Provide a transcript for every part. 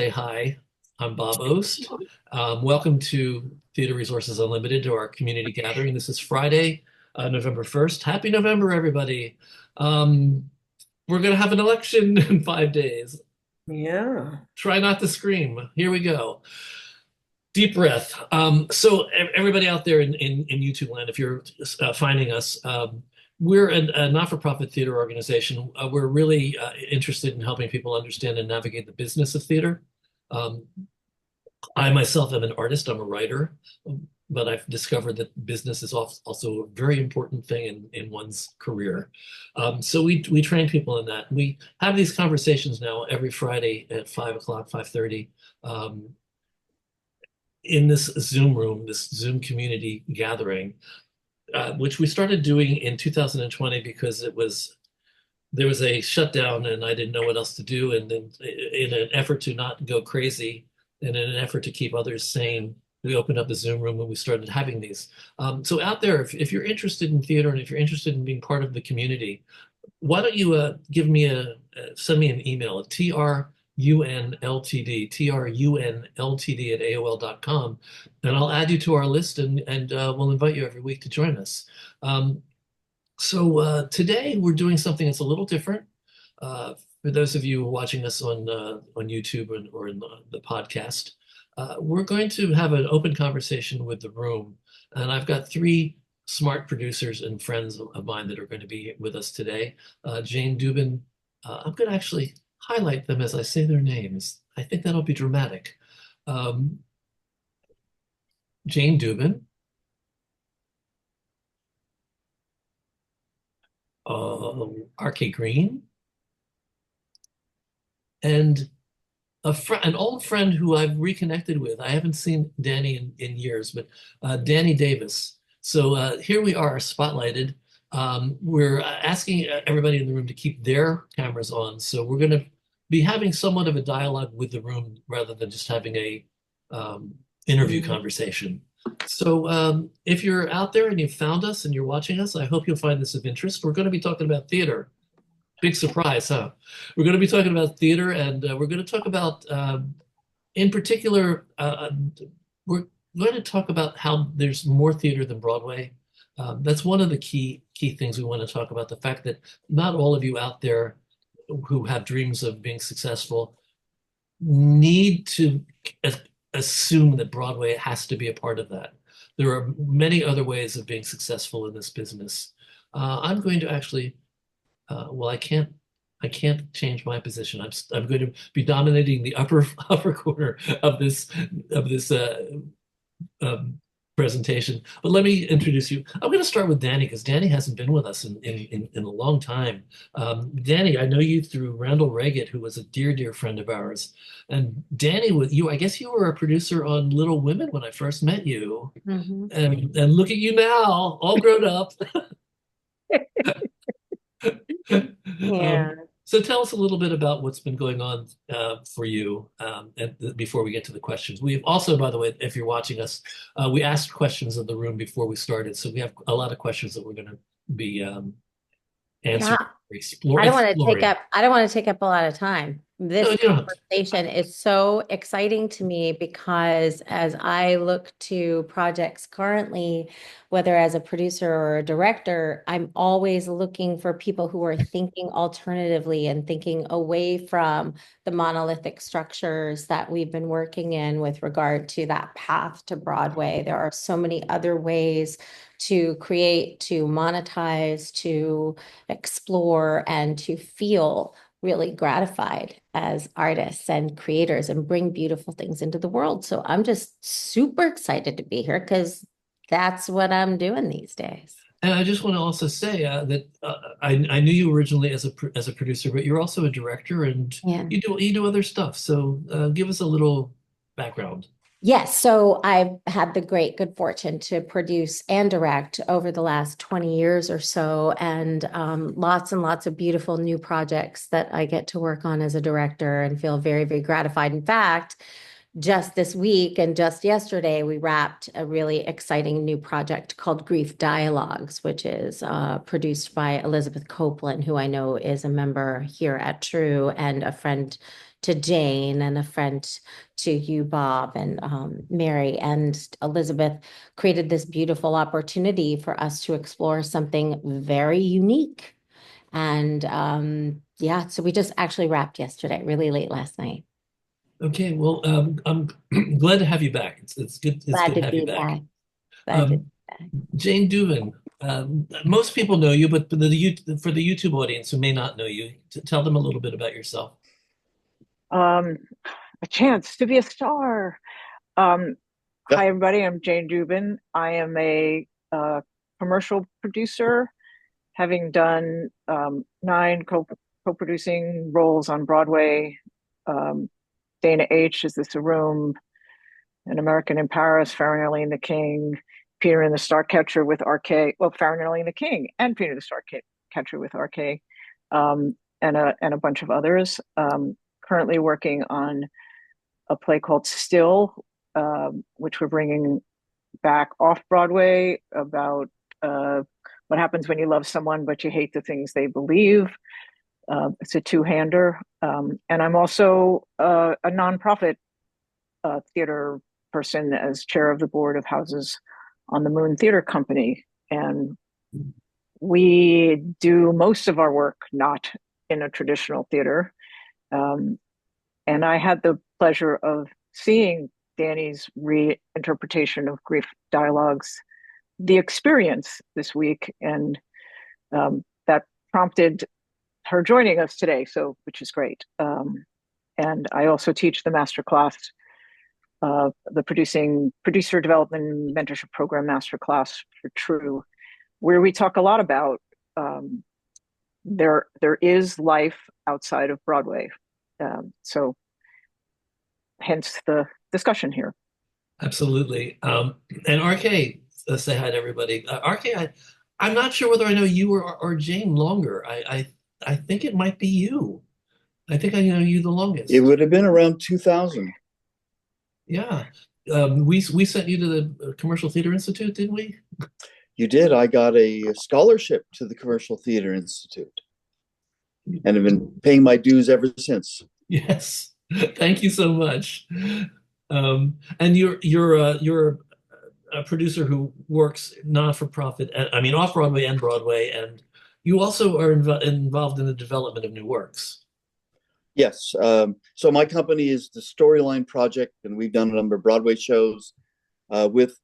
Say hi. I'm Bob Ost. Welcome to Theater Resources Unlimited to our community gathering. This is Friday, November 1st. Happy November, everybody. Um, we're going to have an election in 5 days. Yeah. Try not to scream. Here we go. Deep breath. Everybody out there in YouTube land, if you're finding us, we're a not-for-profit theater organization. We're really interested in helping people understand and navigate the business of theater. Um, I myself am an artist, I'm a writer, but I've discovered that business is also a very important thing in one's career. So we train people in that. We have these conversations now every Friday at 5 o'clock, 5:30, in this Zoom room, this Zoom community gathering, which we started doing in 2020 because there was a shutdown and I didn't know what else to do. And then in an effort to not go crazy and in an effort to keep others sane, we opened up the Zoom room and we started having these. So out there, if you're interested in theater and if you're interested in being part of the community, why don't you send me an email at trunltd at AOL.com, and I'll add you to our list and we'll invite you every week to join us. Today we're doing something that's a little different. For those of you watching us on YouTube or in the podcast, we're going to have an open conversation with the room, and I've got three smart producers and friends of mine that are going to be with us today. Jane Dubin, I'm going to actually highlight them as I say their names. I think that'll be dramatic. Um, Jane Dubin, R.K. Greene, and an old friend who I've reconnected with. I haven't seen Dani in years, but Dani Davis. So here we are, spotlighted. We're asking everybody in the room to keep their cameras on. So we're going to be having somewhat of a dialogue with the room rather than just having a interview conversation. So if you're out there and you found us and you're watching us, I hope you'll find this of interest. We're going to be talking about theater. Big surprise, huh? We're going to be talking about theater, and we're going to talk about, in particular, we're going to talk about how there's more theater than Broadway. That's one of the key things we want to talk about, the fact that not all of you out there who have dreams of being successful need to assume that Broadway has to be a part of that. There are many other ways of being successful in this business. I'm going to actually well, I can't change my position. I'm going to be dominating the upper corner of this um, presentation. But let me introduce you. I'm going to start with Dani because Dani hasn't been with us in a long time. Dani, I know you through Randall Reggett, who was a dear friend of ours. And Dani, with you, I guess you were a producer on Little Women when I first met you. Mhm. And look at you now, all grown up. Um, Yeah. so tell us a little bit about what's been going on for you before we get to the questions. We've also, by the way, if you're watching us, we asked questions of the room before we started. So we have a lot of questions that we're going to be answering, Yeah. I don't want to take exploring. up I don't want to take up a lot of time. No, This you don't have to. conversation is so exciting to me because as I look to projects currently, whether as a producer or a director, I'm always looking for people who are thinking alternatively and thinking away from the monolithic structures that we've been working in with regard to that path to Broadway. There are so many other ways to create, to monetize, to explore and to feel really gratified as artists and creators and bring beautiful things into the world. So I'm just super excited to be here because that's what I'm doing these days. And I just want to also say that I knew you originally as a producer, but you're also a director and Yeah. you do other stuff. So give us a little background. Yes, so I've had the great good fortune to produce and direct over the last 20 years or so, and lots of beautiful new projects that I get to work on as a director and feel very gratified. In fact, just this week and just yesterday, we wrapped a really exciting new project called Grief Dialogues, which is produced by Elizabeth Coplan, who I know is a member here at TRU and a friend to Jane and a friend to you, Bob, and Mary and Elizabeth created this beautiful opportunity for us to explore something very unique. And yeah, so we just actually wrapped yesterday, really late last night. Okay, well, I'm glad to have you back. It's good. It's Glad good to to have you be back. back. Glad to be Um, back. Jane Dubin. Most people know you, but for the YouTube audience who may not know you, tell them a little bit about yourself. Um, a chance to be a star. Um, Yeah. Hi, everybody. I'm Jane Dubin. I am a commercial producer, having done nine co-producing roles on Broadway. Um, Dana H. Is This a Room? An American in Paris, Farinelli and the King, Peter and the Starcatcher with RK. Well, Farinelli and the King and Peter the Starcatcher with RK, and a bunch of others. Currently working on a play called Still, which we're bringing back off Broadway about what happens when you love someone but you hate the things they believe. It's a two-hander. And I'm also a nonprofit theater person as chair of the board of Houses on the Moon Theater Company. And we do most of our work not in a traditional theater. And I had the pleasure of seeing Dani's reinterpretation of Grief Dialogues, The Experience, this week, and that prompted her joining us today, so which is great. And I also teach the master class, the producer development mentorship program master class for TRU, where we talk a lot about there is life outside of Broadway. So hence the discussion here. Absolutely. And RK, say hi to everybody. RK, I'm not sure whether I know you or Jane longer. I think it might be you. I think I know you the longest. It would have been around 2000. Yeah. We sent you to the Commercial Theater Institute, didn't we? You did. I got a scholarship to the Commercial Theater Institute and have been paying my dues ever since. Yes. Thank you so much. And you're a producer who works not for profit. I mean, off Broadway and Broadway, and you also are involved in the development of new works. Yes. So my company is the Storyline Project, and we've done a number of Broadway shows. With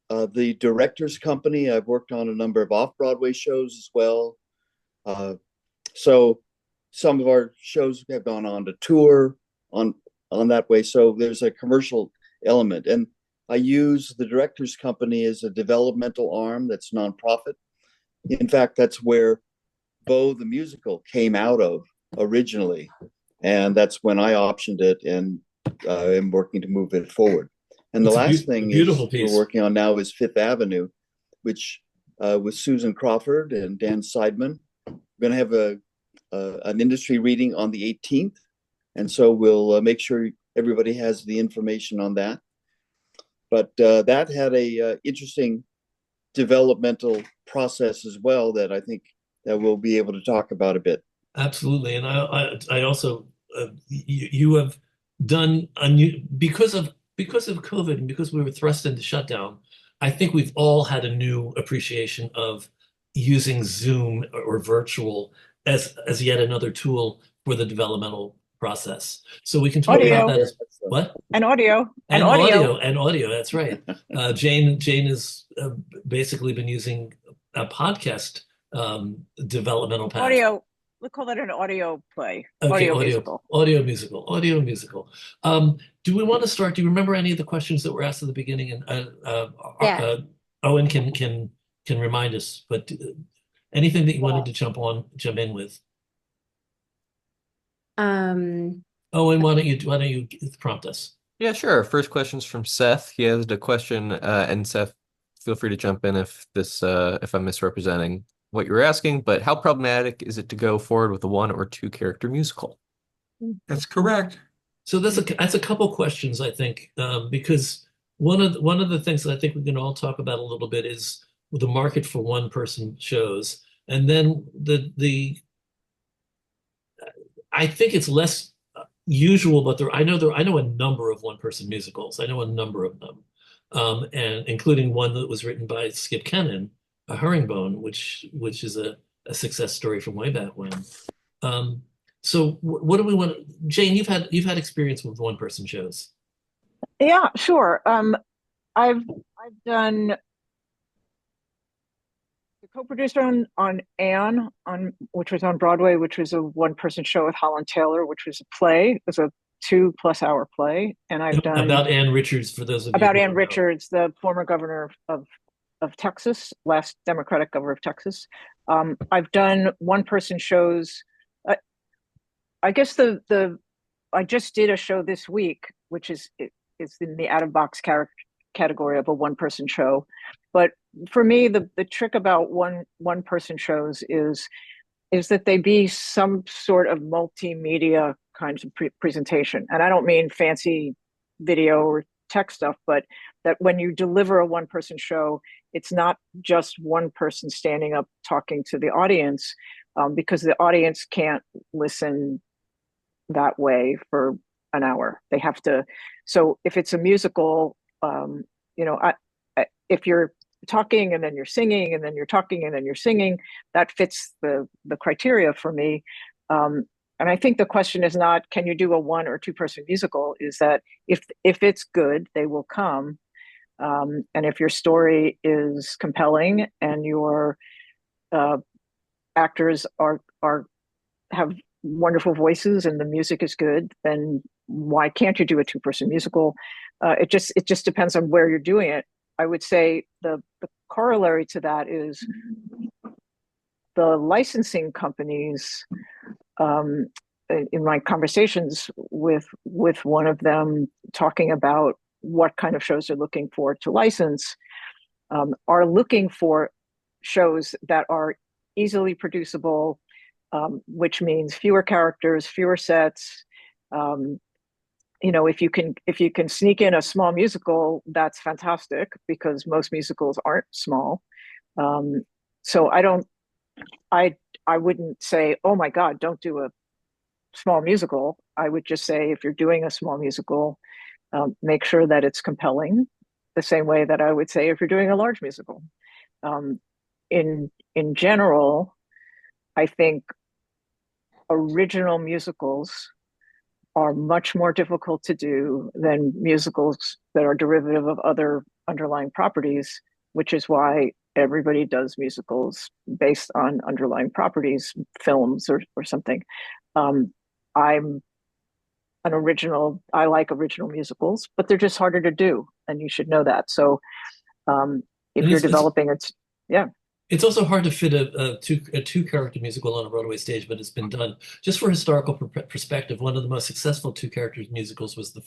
the Directors Company, I've worked on a number of off-Broadway shows as well. So some of our shows have gone on to tour on that way. So there's a commercial element. And I use the Directors Company as a developmental arm that's nonprofit. In fact, that's where Beau the Musical came out of originally. And that's when I optioned it and am working to move it forward. And the last thing we're working on now is Fifth Avenue, which with Susan Crawford and Dan Seidman. We're going to have an industry reading on the 18th. And so we'll make sure everybody has the information on that. But that had a interesting developmental process as well that I think that we'll be able to talk about a bit. Absolutely. And I also, you have done a new, because of COVID and because we were thrust into shutdown, I think we've all had a new appreciation of using Zoom or virtual as yet another tool for the developmental process. So we can talk Audio. about that as what? And audio. And audio. That's right. Jane has basically been using a podcast developmental path. Audio. We call that an audio play. Okay, musical. Audio musical. Do we want to start? Do you remember any of the questions that were asked at the beginning? And Yeah. Owen can remind us. But anything that you wanted to jump in with? Owen, why don't you prompt us? Yeah, sure. First question's from Seth. He has a question, and Seth, feel free to jump in if I'm misrepresenting what you were asking, but how problematic is it to go forward with a one or two character musical? That's correct. So that's a couple questions, I think, because one of the things that I think we can all talk about a little bit is the market for one person shows, and then I think it's less usual, but I know a number of one-person musicals. I know a number of them, and including one that was written by Skip Kennan, A Herringbone, which is a success story from way back when. Um, so what do we want? Jane, you've had experience with one-person shows. Yeah, sure. I've done the co-producer on Anne, on which was on Broadway, which was a one-person show with Holland Taylor, which was a play. It was a 2+ hour play. And I've done About Ann Richards, for those of you about who Ann don't know. Richards, the former governor of Texas, last Democratic governor of Texas. I've done one-person shows. I, I guess the I just did a show this week, which is in the out of box category of a one-person show. But for me, the trick about one-person shows is that they be some sort of multimedia kinds of presentation. And I don't mean fancy video or tech stuff, but that when you deliver a one-person show, it's not just one person standing up talking to the audience, because the audience can't listen that way for an hour. They have to. So if it's a musical, you know, if you're talking and then you're singing and then you're talking and then you're singing, that fits the criteria for me. And I think the question is not, can you do a 1 or 2 person musical? Is that if it's good, they will come. And if your story is compelling and your actors are have wonderful voices and the music is good, then why can't you do a 2 person musical? It just depends on where you're doing it. I would say the corollary to that is the licensing companies. In my conversations with one of them, talking about what kind of shows they're looking for to license, are looking for shows that are easily producible, which means fewer characters, fewer sets. You know, if you can sneak in a small musical, that's fantastic, because most musicals aren't small. So I wouldn't say, oh my God, don't do a small musical. I would just say, if you're doing a small musical, make sure that it's compelling, the same way that I would say if you're doing a large musical. Um, in general, I think original musicals are much more difficult to do than musicals that are derivative of other underlying properties, which is why everybody does musicals based on underlying properties, films or something. I'm I like original musicals, but they're just harder to do, and you should know that. So if And you're developing it, yeah. it's also hard to fit a two character musical on a Broadway stage, but it's been done. Just for historical perspective, one of the most successful two character musicals was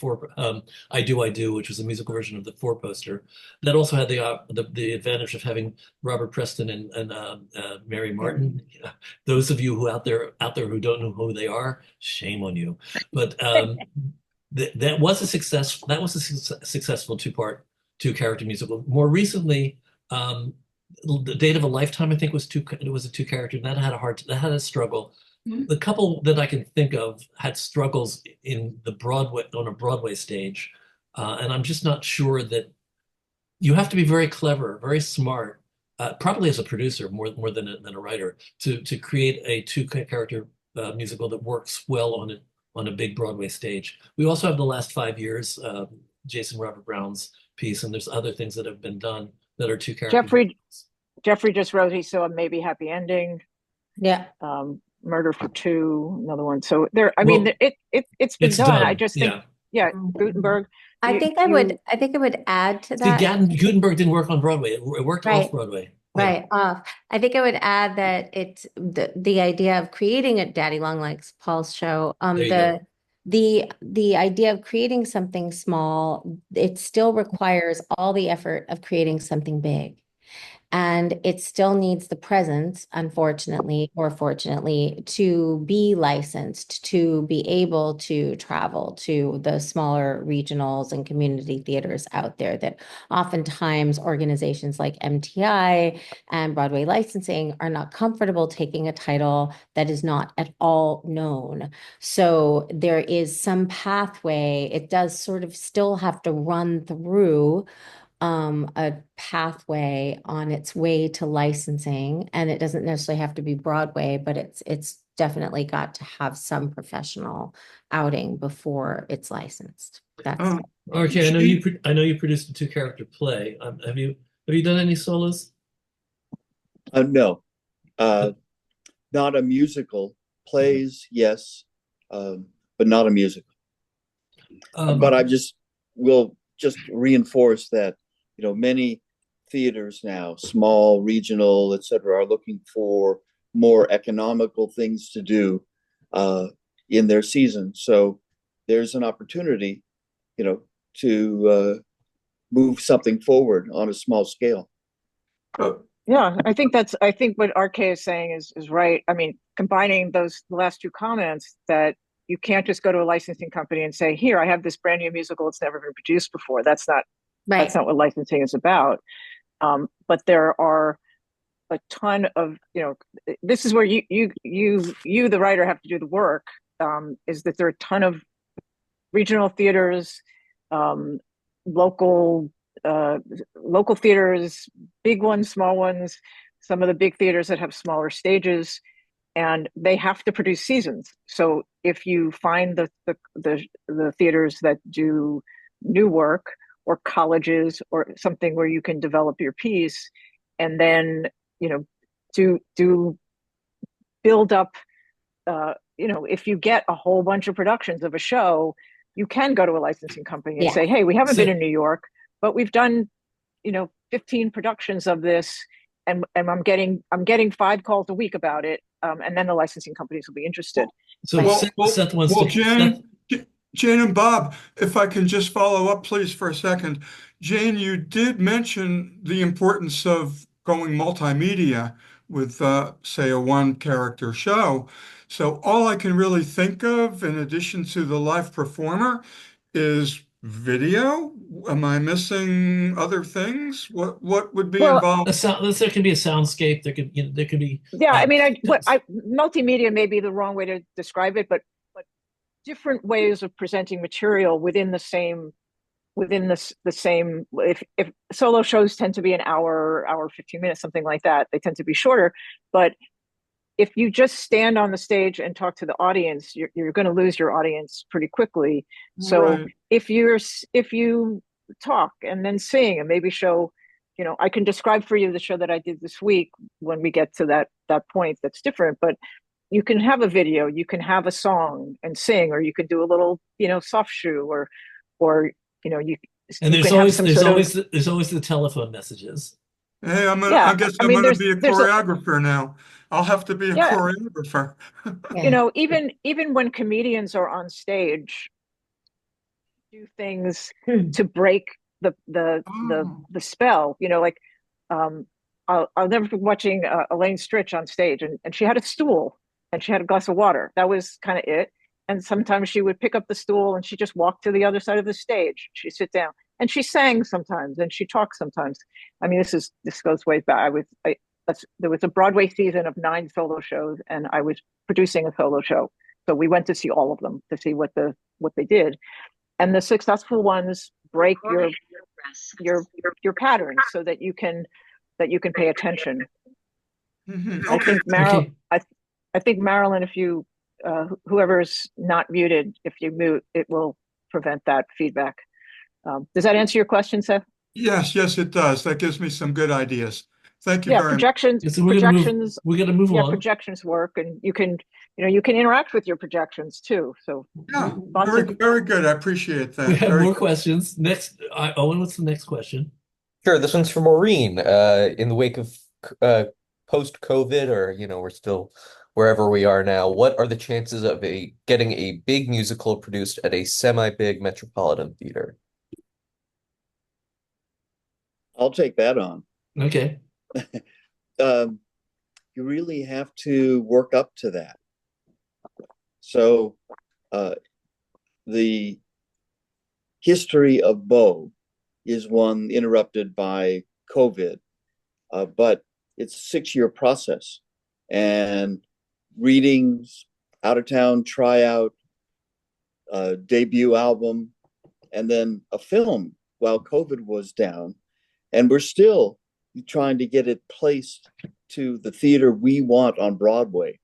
I Do, which was a musical version of the Four Poster. That also had the advantage of having Robert Preston and Mary Martin. Yeah. Those of you who out there who don't know who they are, shame on you. But that was a success. That was a successful two character musical. More recently. The Date of a Lifetime, I think, it was a two character, and that had a struggle. The couple that I can think of had struggles on a Broadway stage, and I'm just not sure that you have to be very clever, very smart, probably as a producer more than a writer, to create a two character musical that works well on a big Broadway stage. We also have the last 5 years, Jason Robert Brown's piece, and there's other things that have been done that are two character musicals. Jeffrey just wrote, he saw Maybe Happy Ending. Yeah. Murder for Two, another one. So there, I Well, mean, it's been It's done. I done. just think, Yeah. yeah, Gutenberg. I think I would add to See, that. Gutenberg didn't work on Broadway. It worked Right. off Broadway. Yeah. Right, off. I think I would add that it's the idea of creating a Daddy Long Legs Paul's show. There you go. The idea of creating something small, it still requires all the effort of creating something big. And it still needs the presence, unfortunately or fortunately, to be licensed, to be able to travel to the smaller regionals and community theaters out there that oftentimes organizations like MTI and Broadway licensing are not comfortable taking a title that is not at all known. So there is some pathway. It does sort of still have to run through a pathway on its way to licensing, and it doesn't necessarily have to be Broadway, but it's definitely got to have some professional outing before it's licensed. That's Um, Okay, Jane, I know you produced a two-character play. Have you done any solos? No, uh, not a musical. Plays, yes, but not a musical. But I just will just reinforce that, many theaters now, small, regional, etc., are looking for more economical things to do in their season. So there's an opportunity, to move something forward on a small scale. Yeah, I think what RK is saying is right. I mean, combining those last two comments, that you can't just go to a licensing company and say, "Here, I have this brand new musical. It's never been produced before." That's right. not what licensing is about. But there are a ton of, this is where you the writer have to do the work. Is that there are a ton of regional theaters, um, local local theaters, big ones, small ones, some of the big theaters that have smaller stages, and they have to produce seasons. So if you find the theaters that do new work, or colleges, or something where you can develop your piece, and then do build up, if you get a whole bunch of productions of a show, you can go to a licensing company and Yeah. say, "Hey, we haven't So- been in New York, but we've done 15 productions of this, and I'm getting 5 calls a week about it," and then the licensing companies will be interested. So Seth wants well, to. Seth, Jane and Bob, if I can just follow up, please, for a second. Jane, you did mention the importance of going multimedia with, say, a one-character show. So all I can really think of, in addition to the live performer, is video. Am I missing other things? What would be Well, involved? there can be a soundscape. There could be. yeah, I mean, multimedia may be the wrong way to describe it, but different ways of presenting material within the same if solo shows tend to be an hour 15 minutes, something like that, they tend to be shorter. But if you just stand on the stage and talk to the audience, you're going to lose your audience pretty quickly. So Right. if you talk and then sing and maybe show, I can describe for you the show that I did this week when we get to that point. That's different, but you can have a video, you can have a song and sing, or you can do a little, soft shoe, or you And you can have some sort of, there's always the telephone messages. Hey, yeah. I guess I I'm mean, gonna be a there's a, choreographer now. I'll have to be a yeah, choreographer. Yeah. even when comedians are on stage, do things Hmm. to break the spell. Like, I'll never forget watching Elaine Stritch on stage, and she had a stool and she had a glass of water. That was kind of it. And sometimes she would pick up the stool and she just walked to the other side of the stage. She'd sit down and she sang sometimes and she talked sometimes. I mean, this goes way back. There was a Broadway season of 9 solo shows, and I was producing a solo show. So we went to see all of them to see what they did. And the successful ones break your patterns so that you can pay attention. Mhm. I Okay. think Marilyn, Okay. I think Marilyn, if you whoever's not muted, if you mute, it will prevent that feedback. Does that answer your question, Seth? Yes, it does. That gives me some good ideas. Thank you Yeah, very much. So projections, we're gonna move yeah, along. projections work, and you can interact with your projections too. So Yeah, lots very, of very good. I appreciate We that. have Very more questions. Next, Owen, what's the next question? Sure, this one's from Maureen. In the wake of post-COVID, or we're still wherever we are now, what are the chances of getting a big musical produced at a semi-big metropolitan theater? I'll take that on. Okay. you really have to work up to that. So uh, the history of Beau is one interrupted by COVID, but it's a 6-year process. And readings, out of town tryout, debut album, and then a film while COVID was down. And we're still trying to get it placed to the theater we want on Broadway.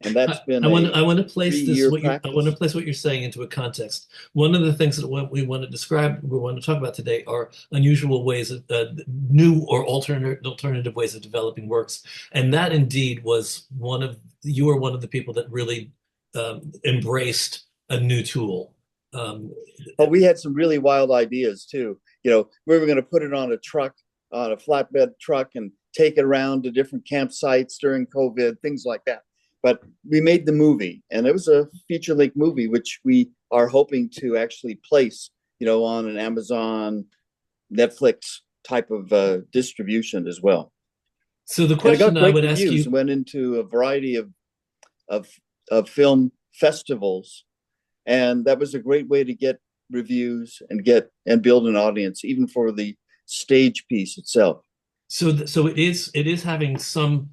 And that's been I want to place this 3-year I want to practice. place what you're saying into a context. One of the things that we want to describe, we want to talk about today, are unusual ways of new or alternative ways of developing works, and that indeed was you were one of the people that really embraced a new tool. But we had some really wild ideas too. You know, we were going to put it on a truck, on a flatbed truck, and take it around to different campsites during COVID, things like that. But we made the movie, and it was a feature-length movie, which we are hoping to actually place, you know, on an Amazon, Netflix type of distribution as well. So the And it question got I great would ask reviews. you, Went into a variety of of film festivals, and that was a great way to get reviews and build an audience, even for the stage piece itself. so it is having some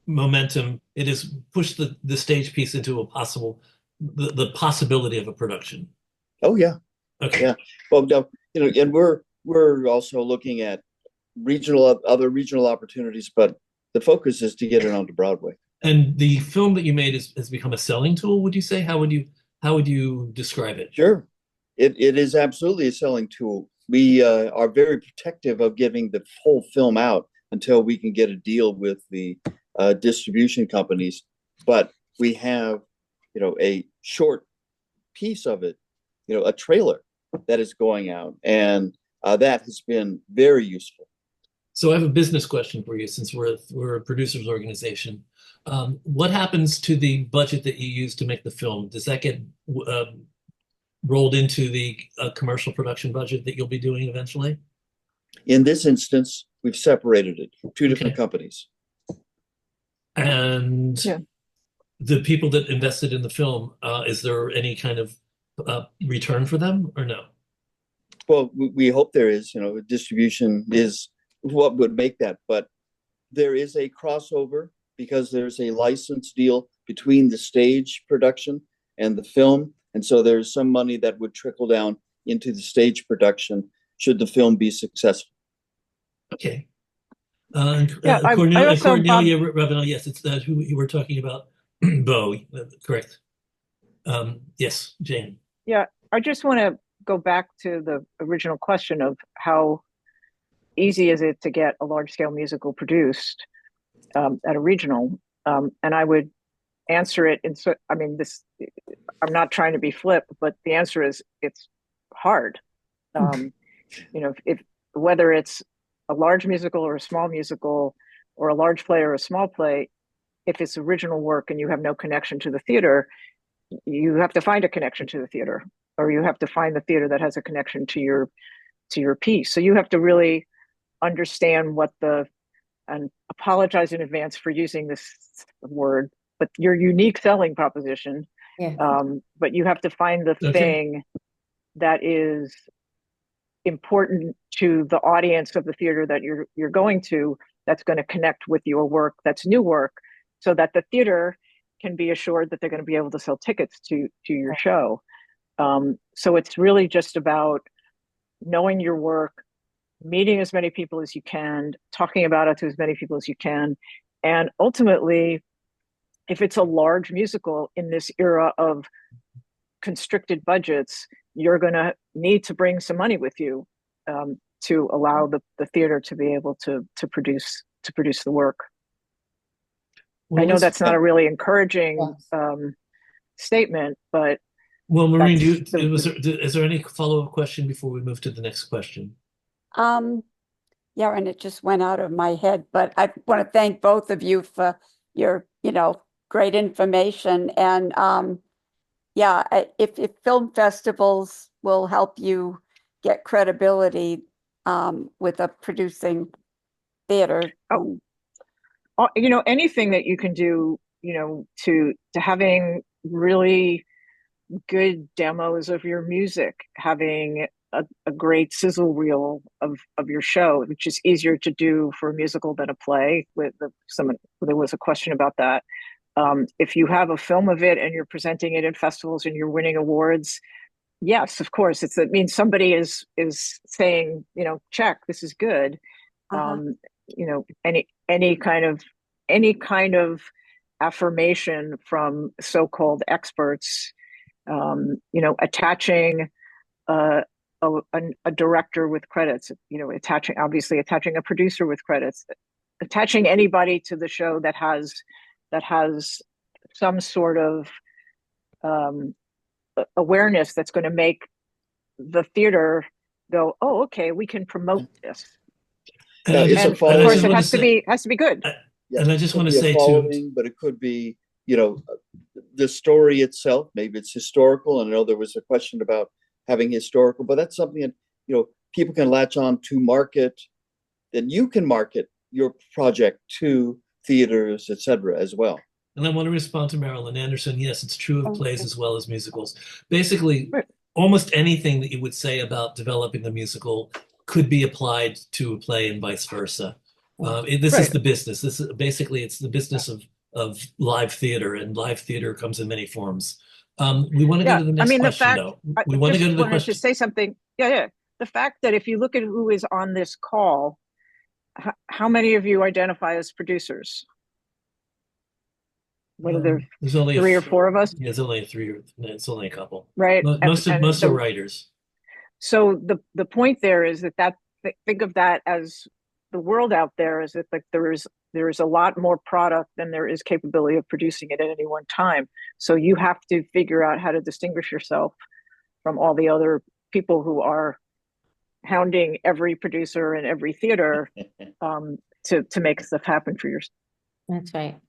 momentum. It has pushed the stage piece into a the possibility of a production. Oh yeah, Okay. yeah. Well, no, you know, and we're also looking at other regional opportunities, but the focus is to get it onto Broadway. And the film that you made has become a selling tool, would you say? How would you describe it? Sure, it is absolutely a selling tool. We are very protective of getting the whole film out until we can get a deal with the distribution companies. But we have, you know, a short piece of it, you know, a trailer that is going out, and that has been very useful. So I have a business question for you, since we're a producers organization. What happens to the budget that you use to make the film? Does that get rolled into the commercial production budget that you'll be doing eventually? In this instance, we've separated it, two different Okay. companies. And Yeah. the people that invested in the film, is there any kind of return for them or no? Well, we hope there is. You know, distribution is what would make that, but there is a crossover because there's a license deal between the stage production and the film, and so there's some money that would trickle down into the stage production should the film be successful. Okay. Yeah, I also, Bob, Cornelia Ravenel, yes, it's who you were talking about. Beau, correct. Yes, Jane. yeah, I just want to go back to the original question of how easy is it to get a large scale musical produced at a regional, and I would answer it in, so I mean, this, I'm not trying to be flip, but the answer is it's hard. You know, if whether it's a large musical or a small musical, or a large play or a small play, if it's original work and you have no connection to the theater, you have to find a connection to the theater, or you have to find the theater that has a connection to your piece. So you have to really understand what the, and apologize in advance for using this word, but your unique selling proposition. Yeah. But you have to find the Okay. thing that is important to the audience of the theater that you're going to, that's going to connect with your work, that's new work, so that the theater can be assured that they're going to be able to sell tickets to your show. So it's really just about knowing your work, meeting as many people as you can, talking about it to as many people as you can, and ultimately, if it's a large musical in this era of constricted budgets, you're going to need to bring some money with you to allow the theater to be able to produce the work. Well, I know that's not a really encouraging statement, but well, Maureen, that's is there any follow-up question before we move to the next question? Yeah, and it just went out of my head, but I want to thank both of you for your, great information. And yeah, if film festivals will help you get credibility with a producing theater. Oh, anything that you can do, to having really good demos of your music, having a great sizzle reel of your show, which is easier to do for a musical than a play. There was a question about that. If you have a film of it and you're presenting it in festivals and you're winning awards, yes, of course, it means somebody is saying, check, this is good. Uh-huh. Any kind of affirmation from so-called experts, attaching a, a director with credits, attaching a producer with credits, attaching anybody to the show that has some sort of awareness that's going to make the theater go, oh, okay, we can promote this. Now, it's a And of following. course, it has to be good. Yeah, And I just it want could to be a say following, but it could be, the story itself. Maybe it's historical. And I know there was a question about having historical, but that's something that, people can latch on to market. Then you can market your project to theaters, et cetera, as well. And I want to respond to Marilyn Anderson. Yes, it's true of plays Okay. as well as musicals. Basically, Right. almost anything that you would say about developing a musical could be applied to a play and vice versa. This is Right. the business. This is basically it's the business of live theater, and live theater comes in many forms. We want to go Yeah. to the I next mean, question, though. We want to go to just the wanted to question. say something. Yeah, yeah. The fact that if you look at who is on this call, how many of you identify as producers? What are there, There's only 3 or 4 of us, Yeah, it's only it's only a couple. right? Most are writers. So the point there is that think of that as the world out there is that, like, there is a lot more product than there is capability of producing it at any one time. So you have to figure out how to distinguish yourself from all the other people who are hounding every producer and every theater to make stuff happen for yourself. That's right.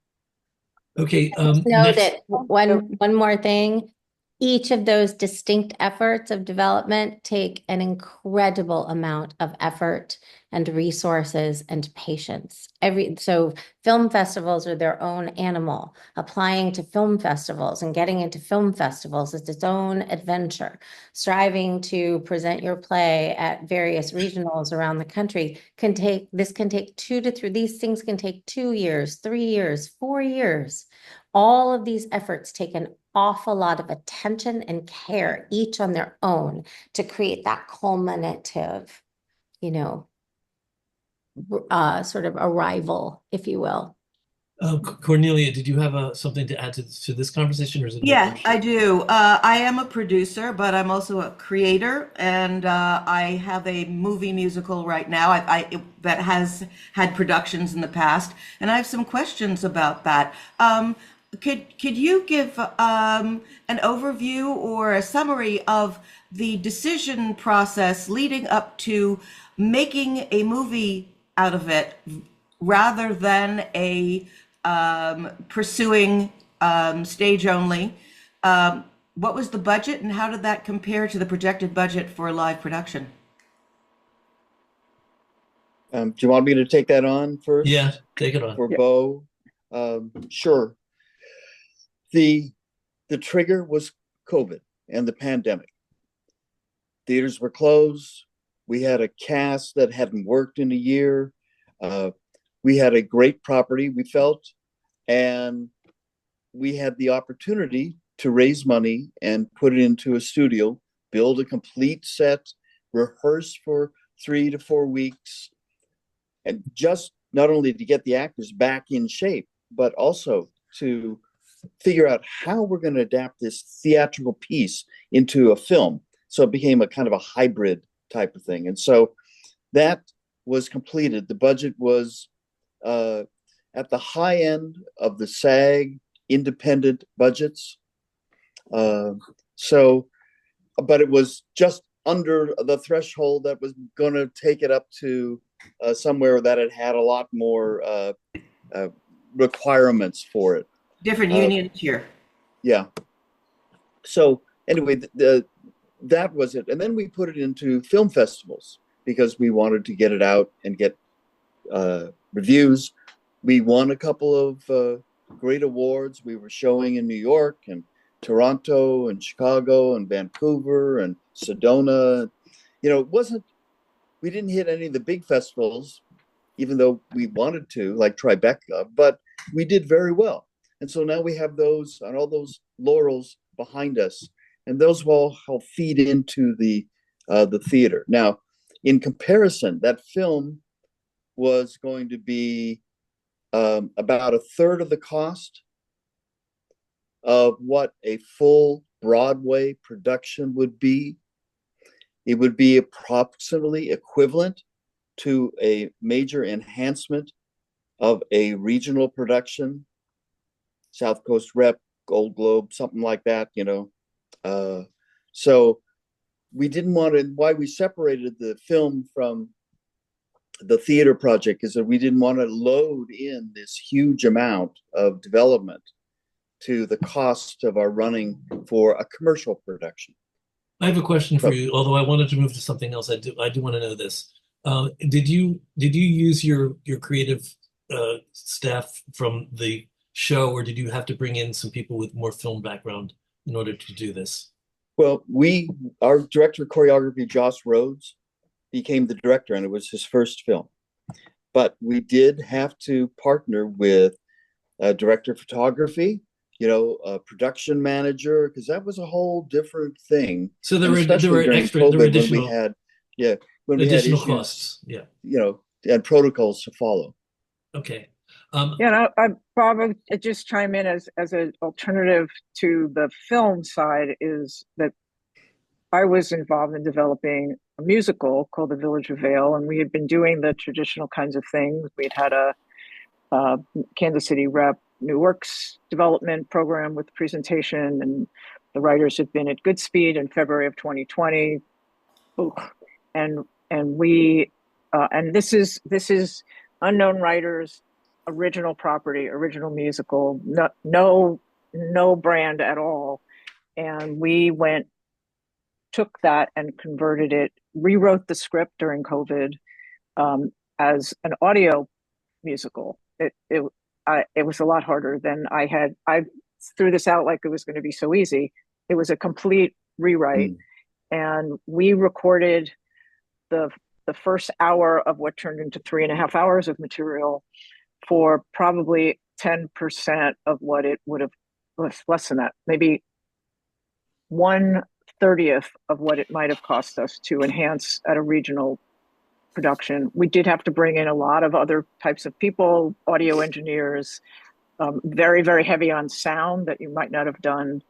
Okay. Just know Next. that one more thing, each of those distinct efforts of development take an incredible amount of effort and resources and patience. So film festivals are their own animal. Applying to film festivals and getting into film festivals is its own adventure. Striving to present your play at various regionals around the country can take 2 to 3, these things can take 2 years, 3 years, 4 years. All of these efforts take an awful lot of attention and care, each on their own, to create that culminative, sort of arrival, if you will. Cornelia, did you have something to add to this conversation, or is it your Yeah, question? I do. I am a producer, but I'm also a creator, and I have a movie musical right now that has had productions in the past, and I have some questions about that. Could you give an overview or a summary of the decision process leading up to making a movie out of it, rather than pursuing stage only? What was the budget, and how did that compare to the projected budget for a live production? Do you want me to take that on first? Yeah, take it on. For Yeah. Beau? Sure. The trigger was COVID and the pandemic. Theaters were closed. We had a cast that hadn't worked in a year. We had a great property, we felt, and we had the opportunity to raise money and put it into a studio, build a complete set, rehearse for 3 to 4 weeks, and just not only to get the actors back in shape, but also to figure out how we're going to adapt this theatrical piece into a film. So it became a kind of a hybrid type of thing. And so that was completed. The budget was at the high end of the SAG independent budgets. But it was just under the threshold that was going to take it up to somewhere that it had a lot more requirements for it. Different unions here. Yeah. So anyway, that was it. And then we put it into film festivals because we wanted to get it out and get reviews. We won a couple of great awards. We were showing in New York and Toronto and Chicago and Vancouver and Sedona. It wasn't, we didn't hit any of the big festivals, even though we wanted to, like Tribeca, but we did very well. And so now we have those and all those laurels behind us, and those will help feed into the theater. Now, in comparison, that film was going to be about a third of the cost of what a full Broadway production would be. It would be approximately equivalent to a major enhancement of a regional production, South Coast Rep, Gold Globe, something like that, So we didn't want to, why we separated the film from the theater project is that we didn't want to load in this huge amount of development to the cost of our running for a commercial production. I have a question for you, although I wanted to move to something else. I do want to know this. Did you use your creative staff from the show, or did you have to bring in some people with more film background in order to do this? Well, our director of choreography, Joss Rhodes, became the director, and it was his first film. But we did have to partner with a director of photography, a production manager, because that was a whole different thing. So there were extra, there were additional, when we had additional issues, costs, and protocols to follow. Okay. Yeah, Bob, I'd just chime in as an alternative to the film side is that I was involved in developing a musical called The Village of Vale, and we had been doing the traditional kinds of things. We'd had a Kansas City Rep New Works development program with presentation, and the writers had been at Goodspeed in February of 2020. And we and this is unknown writers, original property, original musical, no brand at all. And we took that and converted it, rewrote the script during COVID as an audio musical. It was a lot harder than I threw this out like it was going to be so easy. It was a complete rewrite. And we recorded the first hour of what turned into 3.5 hours of material for probably 10% of what it would have, less than that, maybe 1/30th of what it might have cost us to enhance at a regional production. We did have to bring in a lot of other types of people, audio engineers, very, very heavy on sound that you might not have done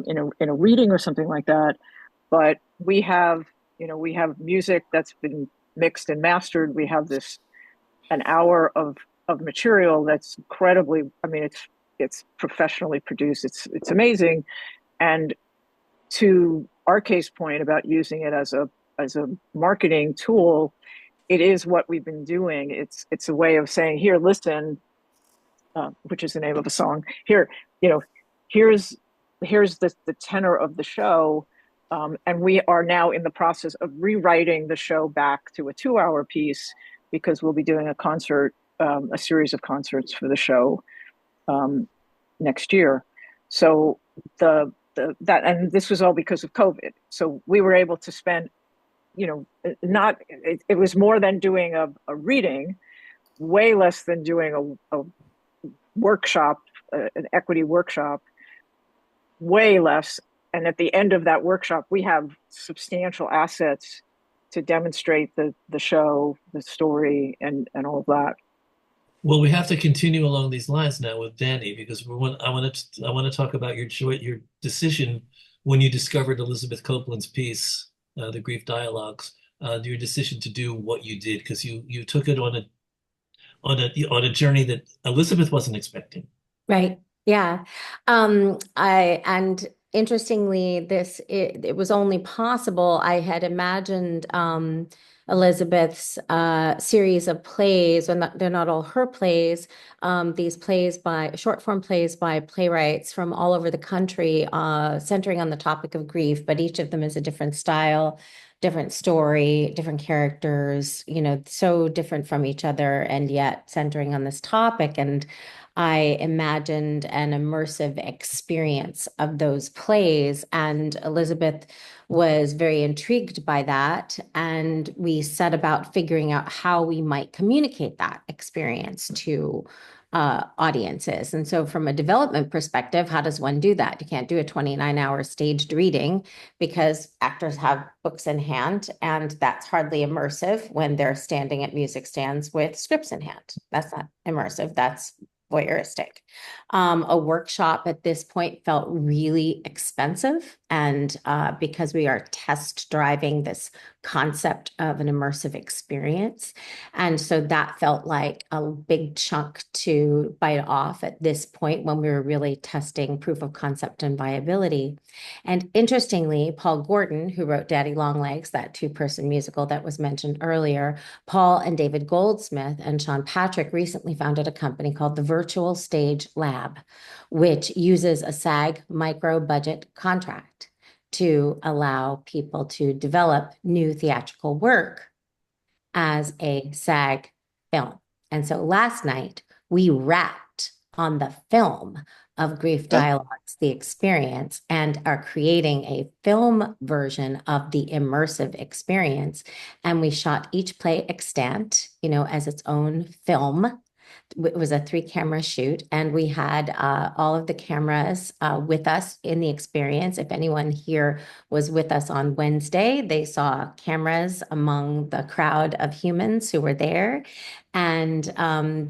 in a reading or something like that. But we have music that's been mixed and mastered. We have an hour of material that's incredibly, it's professionally produced. It's amazing. And to our case point about using it as a marketing tool, it is what we've been doing. It's a way of saying, here, listen, which is the name of a song. Here, here's the tenor of the show. And we are now in the process of rewriting the show back to a 2-hour piece, because we'll be doing a series of concerts for the show next year. So and this was all because of COVID. So we were able to spend, it was more than doing a reading, way less than doing a workshop, an equity workshop, way less. And at the end of that workshop, we have substantial assets to demonstrate the show, the story, and all of that. Well, we have to continue along these lines now with Dani, because I want to talk about your decision when you discovered Elizabeth Copland's piece, The Grief Dialogues, your decision to do what you did, because you took it on a journey that Elizabeth wasn't expecting. Right. Yeah. And interestingly, it was only possible. I had imagined Elizabeth's series of plays, and they're not all her plays, these plays short form plays by playwrights from all over the country, centering on the topic of grief, but each of them is a different style. different story, different characters, so different from each other, and yet centering on this topic. And I imagined an immersive experience of those plays, and Elizabeth was very intrigued by that. And we set about figuring out how we might communicate that experience to audiences. And so, from a development perspective, how does one do that? You can't do a 29-hour staged reading because actors have books in hand, and that's hardly immersive when they're standing at music stands with scripts in hand. That's not immersive. That's voyeuristic. A workshop at this point felt really expensive. And because we are test driving this concept of an immersive experience. And so that felt like a big chunk to bite off at this point when we were really testing proof of concept and viability. And interestingly, Paul Gordon, who wrote Daddy Longlegs, that two-person musical that was mentioned earlier, Paul and David Goldsmith and Sean Patrick recently founded a company called the Virtual Stage Lab, which uses a SAG micro budget contract to allow people to develop new theatrical work as a SAG film. And so last night we wrapped on the film of Grief Dialogues, The Experience, and are creating a film version of the immersive experience. And we shot each play extant, as its own film. It was a 3-camera shoot, and we had all of the cameras with us in the experience. If anyone here was with us on Wednesday, they saw cameras among the crowd of humans who were there. And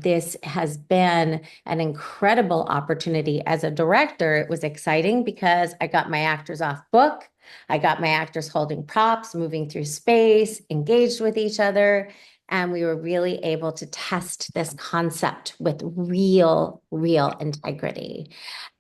this has been an incredible opportunity. As a director, it was exciting because I got my actors off book. I got my actors holding props, moving through space, engaged with each other. And we were really able to test this concept with real integrity.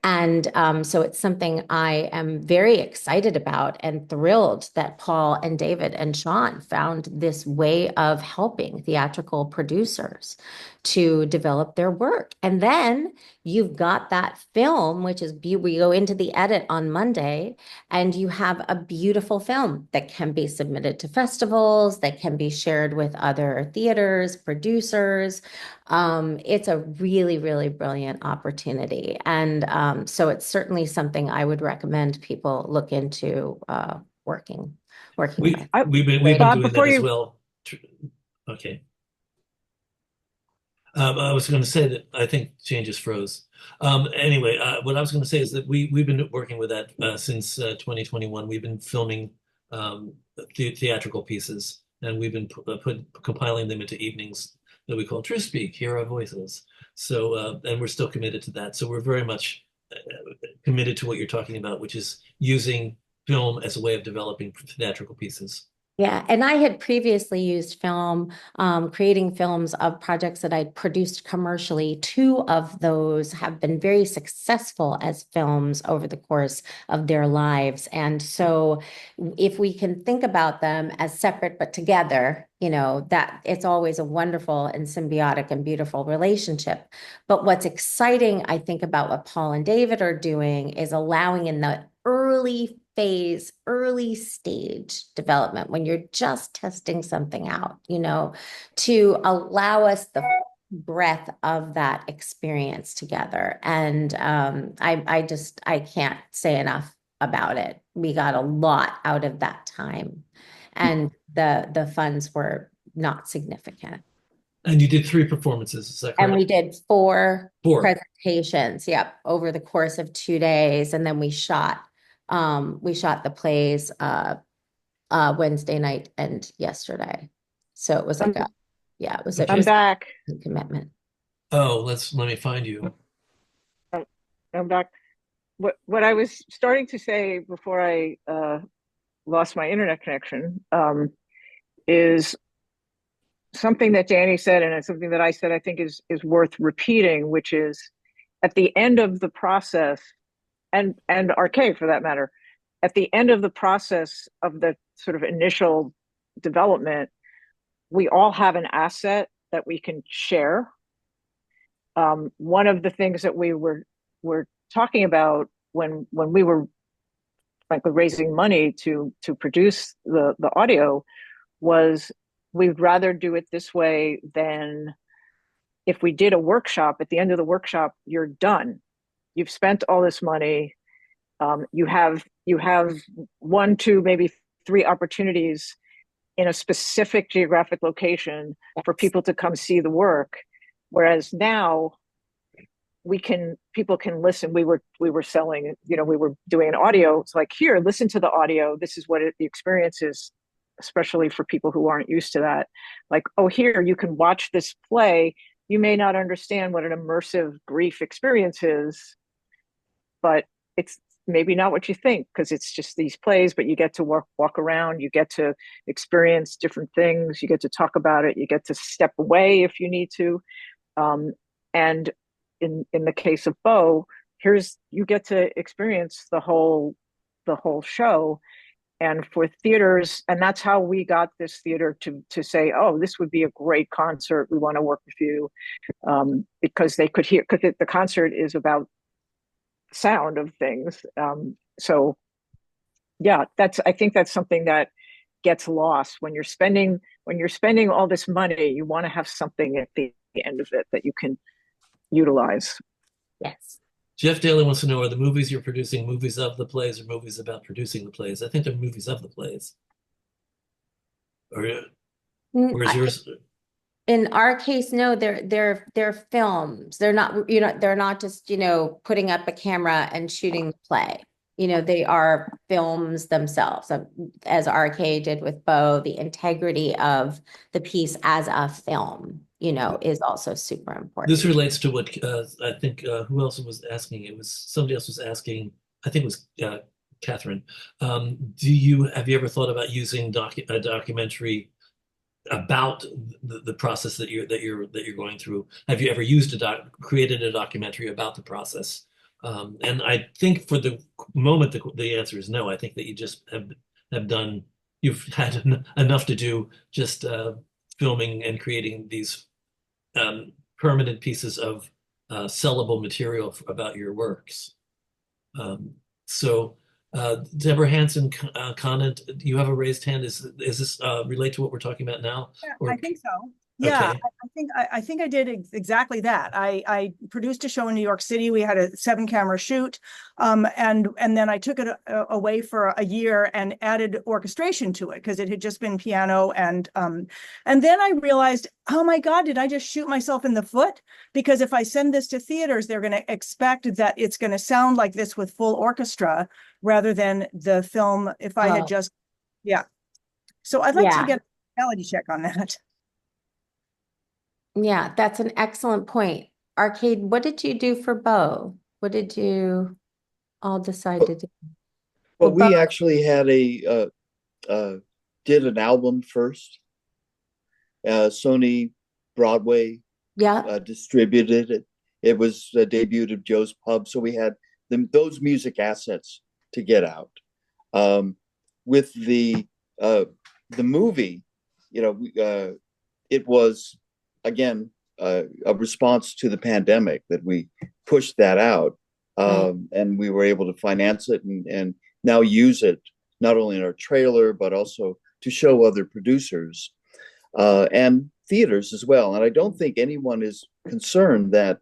And so it's something I am very excited about and thrilled that Paul and David and Sean found this way of helping theatrical producers to develop their work. And then you've got that film, which is, we go into the edit on Monday, and you have a beautiful film that can be submitted to festivals, that can be shared with other theaters, producers. It's a really brilliant opportunity. And so it's certainly something I would recommend people look into working with. We've been Bob, doing that before as you, well. Okay. I was going to say that I think Jane just froze. Anyway, what I was going to say is that we've been working with that since 2021. We've been filming theatrical pieces, and we've been compiling them into evenings that we call True Speak, Hear Our Voices. So, and we're still committed to that. So we're very much committed to what you're talking about, which is using film as a way of developing theatrical pieces. Yeah, and I had previously used film, creating films of projects that I'd produced commercially. 2 of those have been very successful as films over the course of their lives. And so if we can think about them as separate but together, that it's always a wonderful and symbiotic and beautiful relationship. But what's exciting, I think, about what Paul and David are doing is allowing in the early phase, early stage development, when you're just testing something out, to allow us the breadth of that experience together. And I can't say enough about it. We got a lot out of that time, and the funds were not significant. And you did 3 performances, is that correct? And we did 4 4 presentations, over the course of 2 days. And then we shot the plays Wednesday night and yesterday. So it was like it was I'm back. a commitment. Oh, let me find you. I'm back. What I was starting to say before I lost my internet connection is something that Dani said, and it's something that I said I think is worth repeating, which is at the end of the process, and Arcade for that matter, at the end of the process of the sort of initial development, we all have an asset that we can share. One of the things that we were talking about when we were frankly raising money to produce the audio, was we'd rather do it this way than if we did a workshop. At the end of the workshop, you're done. You've spent all this money. You have one, two, maybe three opportunities in a specific geographic location for people to come see the work. Whereas now people can listen. We were selling, we were doing an audio. It's like, here, listen to the audio. This is what the experience is, especially for people who aren't used to that. Like, oh, here, you can watch this play. You may not understand what an immersive grief experience is, but it's maybe not what you think, because it's just these plays, but you get to walk around, you get to experience different things, you get to talk about it, you get to step away if you need to. And in the case of Beau, you get to experience the whole show. And for theaters, and that's how we got this theater to say, oh, this would be a great concert. We want to work with you, because they could hear, because the concert is about sound of things. So yeah, I think that's something that gets lost when you're spending all this money. You want to have something at the end of it that you can utilize. Yes. Jeff Daly wants to know, are the movies you're producing movies of the plays or movies about producing the plays? I think they're movies of the plays. Or is yours? In our case, no, they're films. They're not, they're not just, putting up a camera and shooting the play. They are films themselves. As RK did with Beau, the integrity of the piece as a film, is also super important. This relates to what I think, who else was asking? It was somebody else was asking, I think it was Catherine. Have you ever thought about using a documentary about the process that you're going through? Have you ever created a documentary about the process? And I think for the moment, the answer is no. I think that you just you've had enough to do just filming and creating these permanent pieces of sellable material about your works. Deborah Hanson, comment, you have a raised hand. Is this relate to what we're talking about now? Yeah, I think so. Yeah, Okay. I think I did exactly that. I produced a show in New York City. We had a 7-camera shoot, and then I took it away for a year and added orchestration to it because it had just been piano, and then I realized, oh my God, did I just shoot myself in the foot? Because if I send this to theaters, they're going to expect that it's going to sound like this with full orchestra rather than the film. If I had just, so I'd like to get a reality check on that. Yeah, that's an excellent point. Arcade, what did you do for Beau? What did you all decide to do? Well, we actually had did an album first. Sony Broadway distributed it. It was debuted at Joe's Pub, so we had those music assets to get out. With the movie, it was, again, a response to the pandemic that we pushed that out, and we were able to finance it and now use it not only in our trailer but also to show other producers and theaters as well. And I don't think anyone is concerned that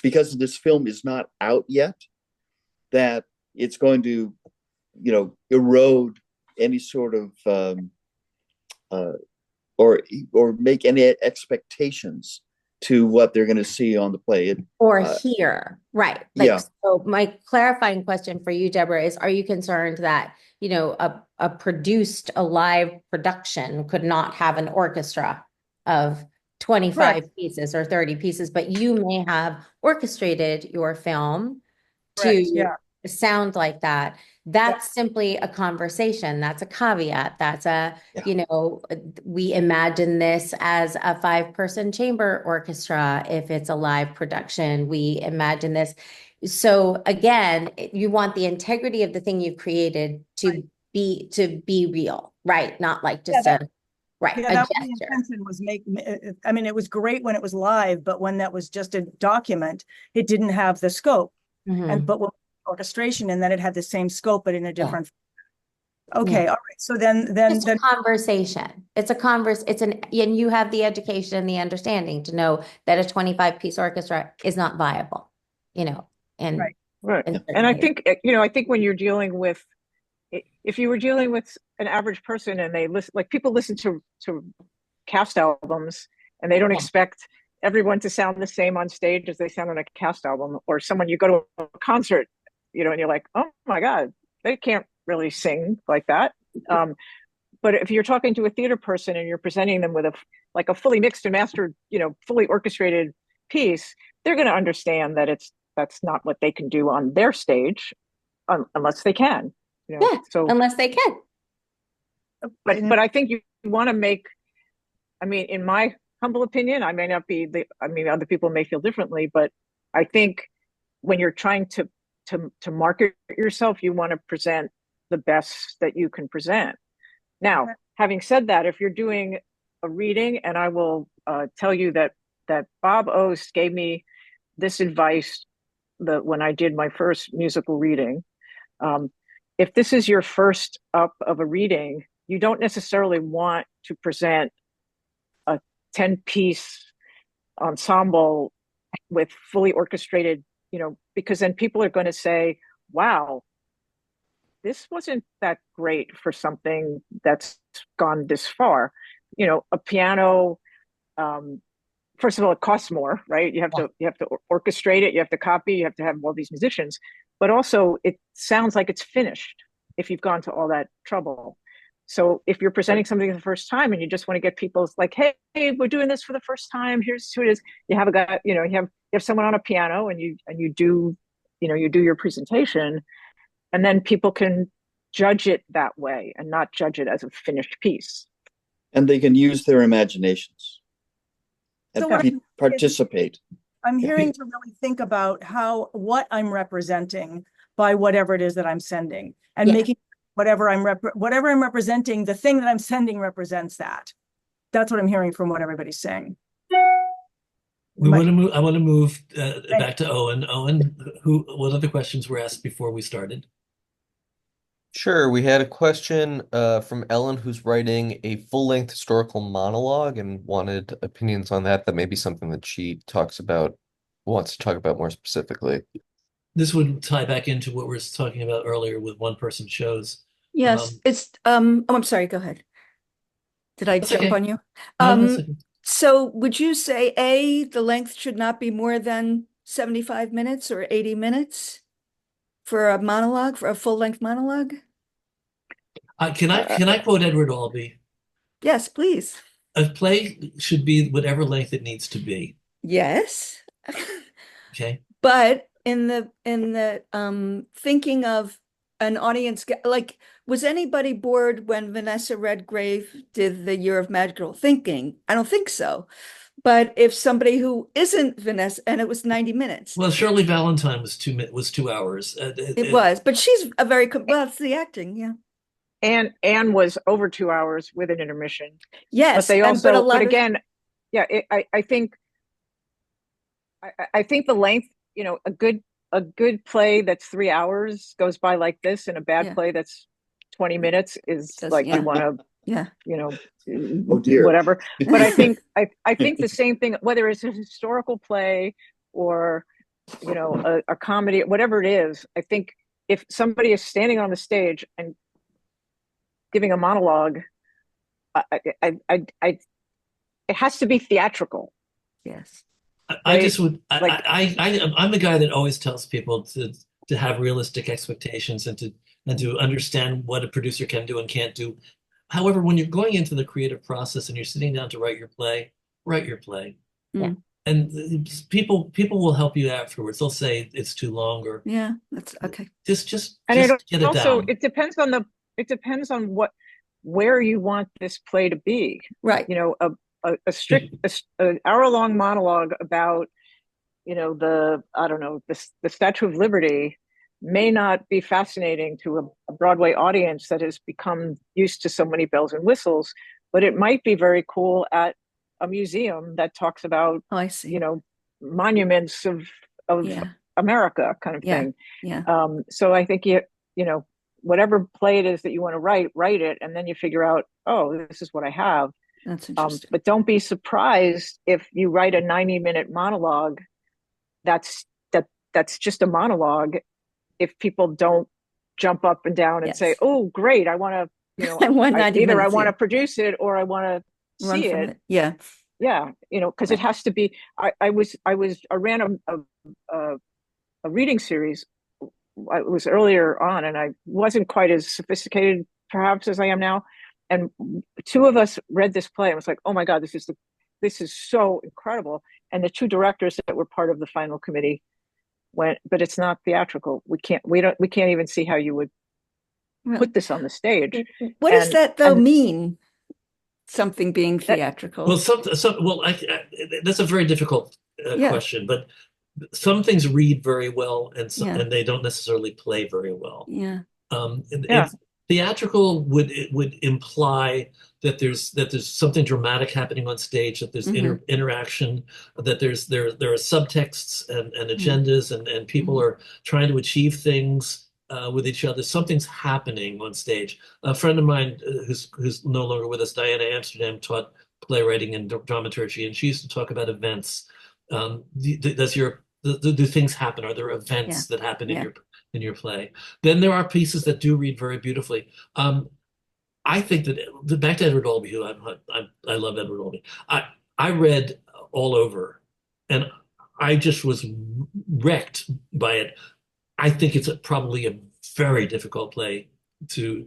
because this film is not out yet, that it's going to, erode any sort of or make any expectations to what they're going to see on the play. Hear, right. So my clarifying question for you, Deborah, is, are you concerned that, a live production could not have an orchestra of 25 pieces or 30 pieces, but you may have orchestrated your film to sound like that? That's simply a conversation. That's a caveat. That's we imagine this as a 5-person chamber orchestra. If it's a live production, we imagine this. So again, you want the integrity of the thing you've created to be real, right? Not like just a gesture. The intention was it was great when it was live, but when that was just a document, it didn't have the scope. Mm-hmm. But when orchestration, and then it had the same scope, but in a different. Yeah. Okay, all right. So then It's a conversation. And you have the education and the understanding to know that a 25-piece orchestra is not viable, and Right. And I think, I think when you're dealing with, if you were dealing with an average person and they listen, like people listen to cast albums and they don't expect everyone to sound the same on stage as they sound on a cast album, or someone you go to a concert, and you're like, oh my God, they can't really sing like that. But if you're talking to a theater person and you're presenting them with a fully mixed and mastered, fully orchestrated piece, they're going to understand that that's not what they can do on their stage, unless they can. So unless they can. But I think you want to make. I mean, in my humble opinion, I may not be other people may feel differently, but I think when you're trying to market yourself, you want to present the best that you can present. Now, having said that, if you're doing a reading, and I will tell you that Bob Ost gave me this advice when I did my first musical reading. If this is your first up of a reading, you don't necessarily want to present a 10-piece ensemble with fully orchestrated, because then people are going to say, wow, this wasn't that great for something that's gone this far. A piano, first of all, it costs more, right? You have to orchestrate it, you have to copy, you have to have all these musicians, but also it sounds like it's finished if you've gone to all that trouble. So if you're presenting something for the first time and you just want to get people like, hey, we're doing this for the first time, here's who it is. You have a guy, you have someone on a piano and you do your presentation, and then people can judge it that way and not judge it as a finished piece. And they can use their imaginations and So participate. I'm hearing to really think about what I'm representing by whatever it is that I'm sending, and making whatever I'm representing, the thing that I'm sending represents that. That's what I'm hearing from what everybody's saying. I want to move back to Owen. Owen, what other questions were asked before we started? Sure, we had a question from Ellen, who's writing a full-length historical monologue and wanted opinions on that. That may be something that she wants to talk about more specifically. This would tie back into what we were talking about earlier with one-person shows. Yes, I'm sorry, go ahead. Did I jump on you? So would you say, the length should not be more than 75 minutes or 80 minutes for a monologue, for a full-length monologue? Can I quote Edward Albee? Yes, please. A play should be whatever length it needs to be. Yes. Okay. But in the thinking of an audience, like, was anybody bored when Vanessa Redgrave did the Year of Magical Thinking? I don't think so. But if somebody who isn't Vanessa, and it was 90 minutes. Well, Shirley Valentine was 2 hours. It was, but she's well, it's the acting, yeah. Anne was over 2 hours with an intermission. Yes, but they also, but again, I think the length, a good play that's 3 hours goes by like this, and a bad play that's 20 minutes is like, you want to, oh dear, whatever. But I think the same thing, whether it's a historical play or a comedy, whatever it is. I think if somebody is standing on the stage and giving a monologue, it has to be theatrical. Yes. I just would. I'm the guy that always tells people to have realistic expectations and to understand what a producer can do and can't do. However, when you're going into the creative process and you're sitting down to write your play, write your play. Yeah. And people will help you afterwards. They'll say it's too long, or that's okay. Just and get it also down. It depends on where you want this play to be. Right. A strict an hour-long monologue about the Statue of Liberty may not be fascinating to a Broadway audience that has become used to so many bells and whistles, but it might be very cool at a museum that talks about monuments of America kind of Yeah. thing. Yeah. So I think you know, whatever play it is that you want to write it, and then you figure out, oh, this is what I have. That's interesting. But don't be surprised if you write a 90-minute monologue that's just a monologue, if people don't jump up and down and say, Yes. "Oh, great, I want to," I want 90 either I minutes, want yeah. to produce it or I want to Run see from it. it. Yeah. Yeah, because it Right. has to be. I ran a reading series. It was earlier on, and I wasn't quite as sophisticated perhaps as I am now. And two of us read this play and was like, "Oh my God, this is so incredible!" And the two directors that were part of the final committee went, "But it's not theatrical. We can't even see how you would Well, put this on the stage." what does And that though and mean? Something being that, theatrical? Well, that's a very difficult Yeah. question, but some things read very well, and Yeah. and they don't necessarily play very well. Yeah. Yeah. Theatrical would imply that there's something dramatic happening on stage, that there's interaction, that there are subtexts and agendas, and people are trying to achieve things with each other. Something's happening on stage. A friend of mine who's no longer with us, Diana Amsterdam, taught playwriting and dramaturgy, and she used to talk about events. Do things happen? Are there events that happen in your play? Then there are pieces that do read very beautifully. I think that back to Edward Albee, who I love Edward Albee. I read all over, and I just was wrecked by it. I think it's probably a very difficult play to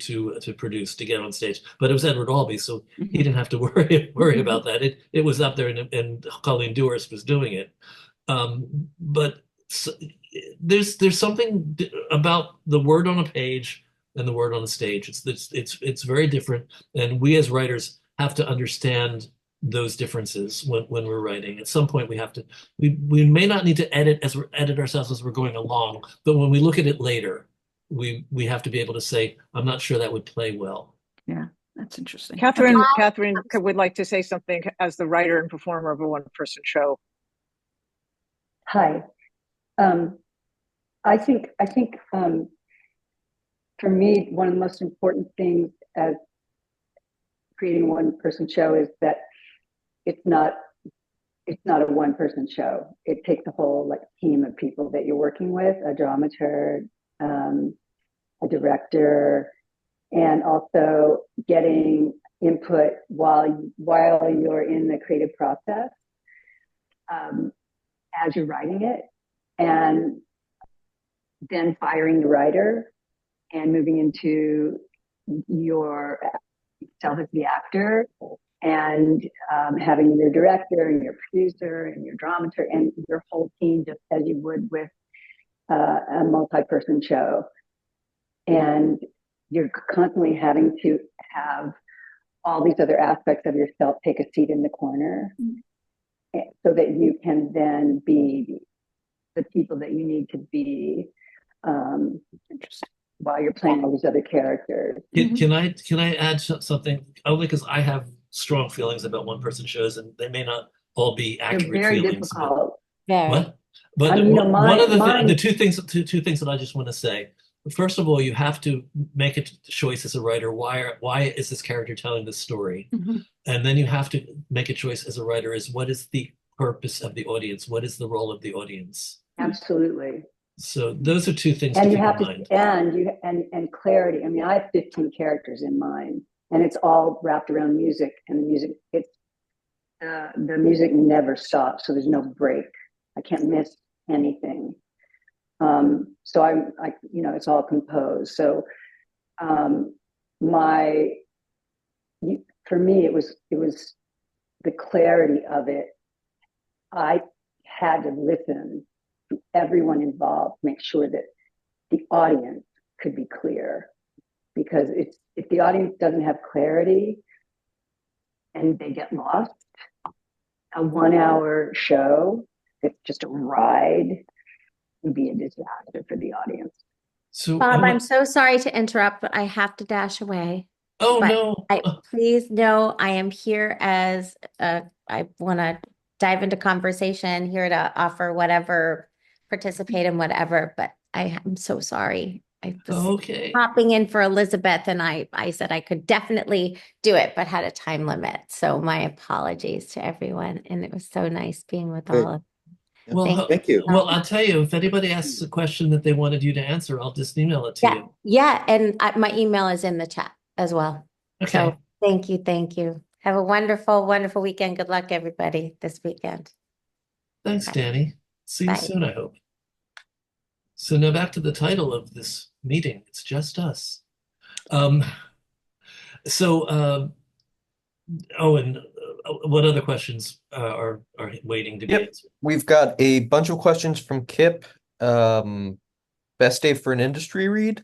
produce, to get on stage. But it was Edward Albee, so he didn't have to worry about that. It was up there, and Colleen Dewars was doing it. But there's something about the word on a page and the word on the stage. It's very different, and we as writers have to understand those differences when we're writing. At some point, we may not need to edit ourselves as we're going along, but when we look at it later, we have to be able to say, I'm not sure that would play well. Yeah, that's interesting. Catherine would like to say something as the writer and performer of a one-person show. Hi. I think for me, one of the most important things as creating a one-person show is that it's not a one-person show. It takes a whole team of people that you're working with, a dramaturg, a director, and also getting input while you're in the creative process, as you're writing it, and then firing the writer and moving into yourself as the actor, and having your director and your producer and your dramaturg and your whole team, just as you would with a multi-person show. And you're constantly having to have all these other aspects of yourself take a seat in the corner, so that you can then be the people that you need to be, while you're playing all these other characters. Can I add something? Only because I have strong feelings about one-person shows, and they may not all be accurate very feelings. difficult. What? But I mean, one of the two things that I just want to say. First of all, you have to make a choice as a writer. Why is this character telling this story? And then you have to make a choice as a writer: is what is the purpose of the audience? What is the role of the audience? Absolutely. So those are two things And to you keep have in mind. and clarity. I mean, I have 15 characters in mind, and it's all wrapped around music. And the music never stops, so there's no break. I can't miss anything. So it's all composed. So for me, it was the clarity of it. I had to listen to everyone involved, make sure that the audience could be clear, because if the audience doesn't have clarity and they get lost, a 1-hour show that's just a ride would be a disaster for the audience. So Bob, I'm so sorry to interrupt, but I have to dash away. Oh, But no. please know I am here I want to dive into conversation, here to offer whatever participate in whatever, but I'm so sorry. I was Okay. popping in for Elizabeth, and I said I could definitely do it, but had a time limit. So my apologies to everyone. And it was so nice being with Great. all of you. Well, Thank you. well, I'll tell you, if anybody asks a question that they wanted you to answer, I'll just email it to Yeah, you. yeah, and my email is in the chat as well. Okay. So thank you, thank you. Have a wonderful, wonderful weekend. Good luck, everybody, this weekend. Thanks, Bye. Dani. See you Bye. soon, I hope. So now back to the title of this meeting. It's just us. Oh, and what other questions are waiting to be Yep. answered? We've got a bunch of questions from Kip. Best day for an industry read?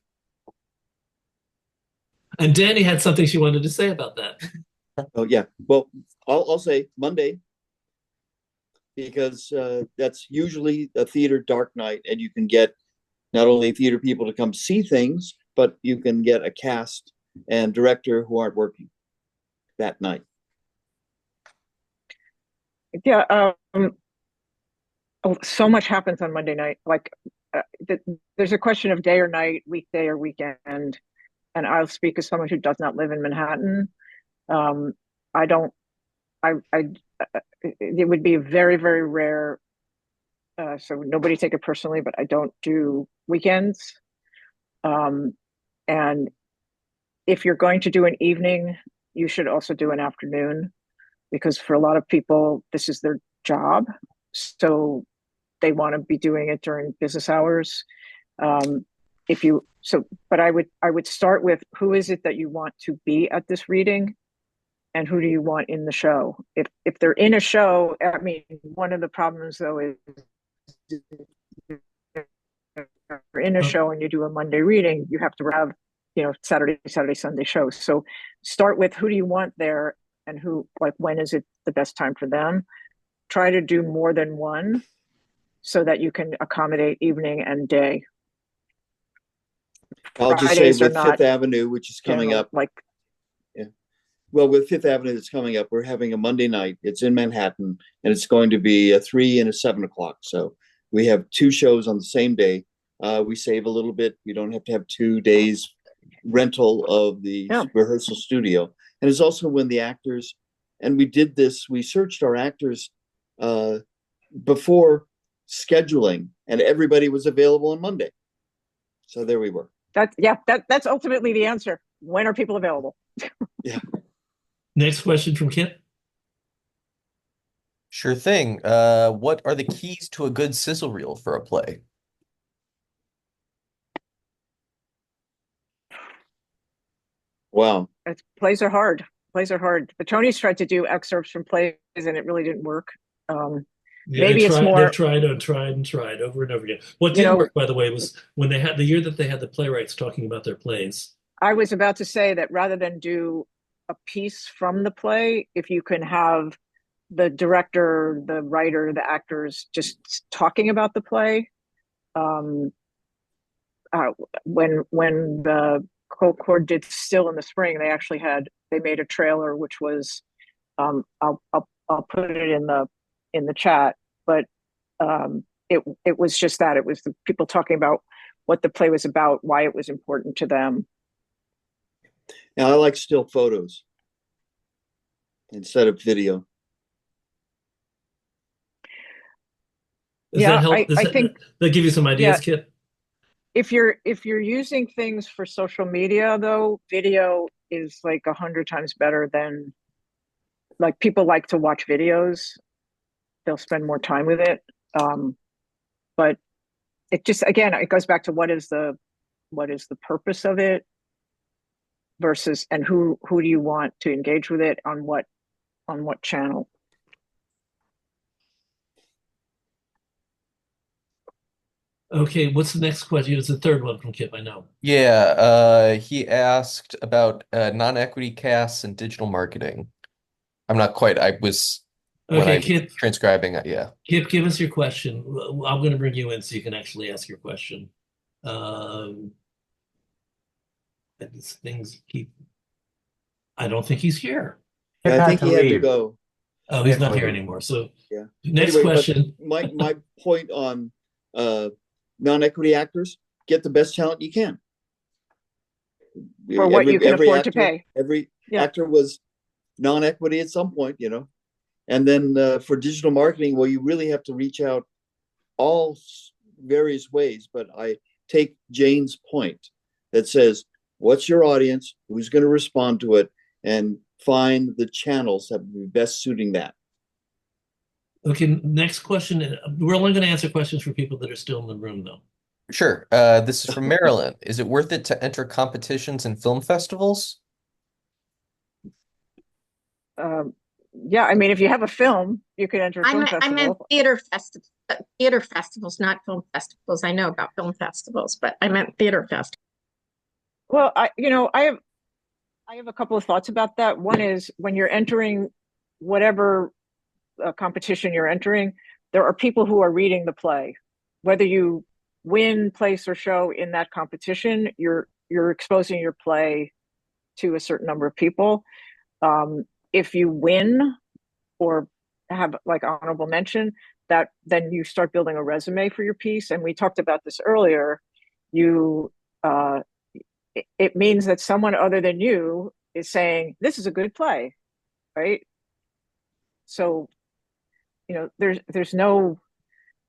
And Dani had something she wanted to say about that. Oh yeah. Well, I'll say Monday because that's usually a theater dark night, and you can get not only theater people to come see things, but you can get a cast and director who aren't working that night. Yeah. So much happens on Monday night. Like, there's a question of day or night, weekday or weekend. And I'll speak as someone who does not live in Manhattan. I don't. It would be very, very rare. So nobody take it personally, but I don't do weekends. And if you're going to do an evening, you should also do an afternoon, because for a lot of people, this is their job. So they want to be doing it during business hours. But I would start with, who is it that you want to be at this reading, and who do you want in the show? If they're in a show, I mean, one of the problems though is you're in a show and you do a Monday reading, you have to have, Saturday, Sunday shows. So start with, who do you want there, and when is it the best time for them? Try to do more than one so that you can accommodate evening and day. I'll just say with Fifth Avenue, which is coming up. Well, with Fifth Avenue that's coming up, we're having a Monday night. It's in Manhattan, and it's going to be a 3 and a 7 o'clock. So we have 2 shows on the same day. We save a little bit. We don't have to have 2 days rental of the rehearsal studio. And it's also when the actors, and we searched our actors before scheduling, and everybody was available on Monday. So there we were. That's ultimately the answer. When are people available? Yeah. Next question from Kip. Sure thing. What are the keys to a good sizzle reel for a play? Wow. Plays are hard. The Tonys tried to do excerpts from plays, and it really didn't work. Maybe it's more. They've tried over and over again. What did work, by the way, was when they had the year that they had the playwrights talking about their plays. I was about to say that rather than do a piece from the play, if you can have the director, the writer, the actors just talking about the play. When the Concord did Still in the Spring, they made a trailer, which was I'll put it in the chat, but it was just that. It was the people talking about what the play was about, why it was important to them. Yeah, I like still photos instead of video. Does that help? I think that give you some ideas, Kip? If you're using things for social media, though, video is like 100 times better than, like, people like to watch videos. They'll spend more time with it. But it just, again, it goes back to what is the purpose of it versus, and who do you want to engage with it on what channel? Okay, what's the next question? It's the third one from Kip, I know. Yeah, he asked about non-equity casts and digital marketing. I'm not quite, Kip, transcribing it, yeah. Kip, give us your question. I'm going to bring you in so you can actually ask your question. I don't think he's here. I think he had to go. Oh, he's not here anymore. So yeah. Next question. My point on non-equity actors, get the best talent you can. For what you can afford to pay. Every actor was non-equity at some point, And then for digital marketing, well, you really have to reach out all various ways. But I take Jane's point that says, what's your audience? Who's going to respond to it? And find the channels that would be best suiting that. Okay, next question. We're only going to answer questions for people that are still in the room, though. Sure. This is from Maryland. Is it worth it to enter competitions and film festivals? Yeah, I mean, if you have a film, you can enter a film festival. I meant theater festivals, not film festivals. I know about film festivals, but I meant theater festivals. Well, I have a couple of thoughts about that. One is when you're entering whatever competition you're entering, there are people who are reading the play. Whether you win, place, or show in that competition, you're exposing your play to a certain number of people. If you win or have like honorable mention, then you start building a resume for your piece. And we talked about this earlier. It means that someone other than you is saying, this is a good play, right? So,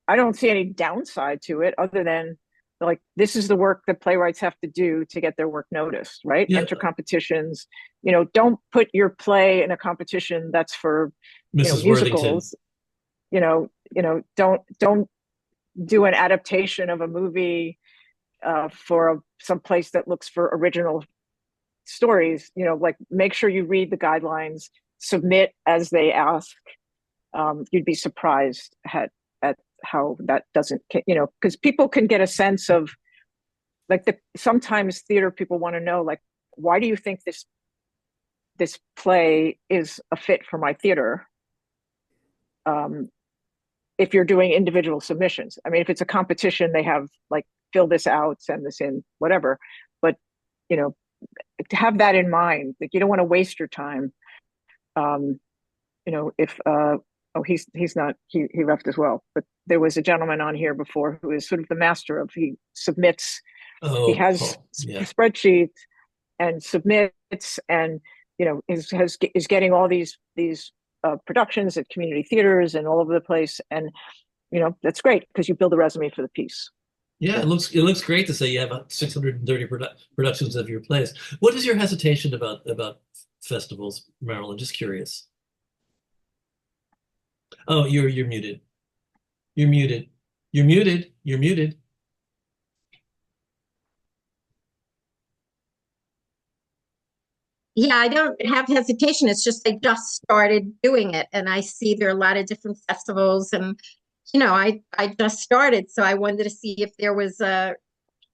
I don't see any downside to it other than like, this is the work that playwrights have to do to get their work noticed, right? Yeah. Enter competitions, don't put your play in a competition that's for Mrs. musicals. Don't do an adaptation of a movie for some place that looks for original stories. Like, make sure you read the guidelines, submit as they ask. You'd be surprised at how that doesn't, because people can get a sense of like sometimes theater people want to know, like, why do you think this play is a fit for my theater? If you're doing individual submissions, I mean, if it's a competition, they have like, fill this out, send this in, whatever. But, to have that in mind, like, you don't want to waste your time. If, he's not, he left as well, but there was a gentleman on here before who is sort of the master of, he submits, he has a spreadsheet and submits and, is getting all these productions at community theaters and all over the place. And, that's great because you build a resume for the piece. Yeah, it looks great to say you have 630 productions of your plays. What is your hesitation about festivals, Marilyn? Just curious. Oh, you're muted. You're muted. You're muted. You're muted. Yeah, I don't have hesitation. It's just I just started doing it, and I see there are a lot of different festivals, and I just started, so I wanted to see if there was I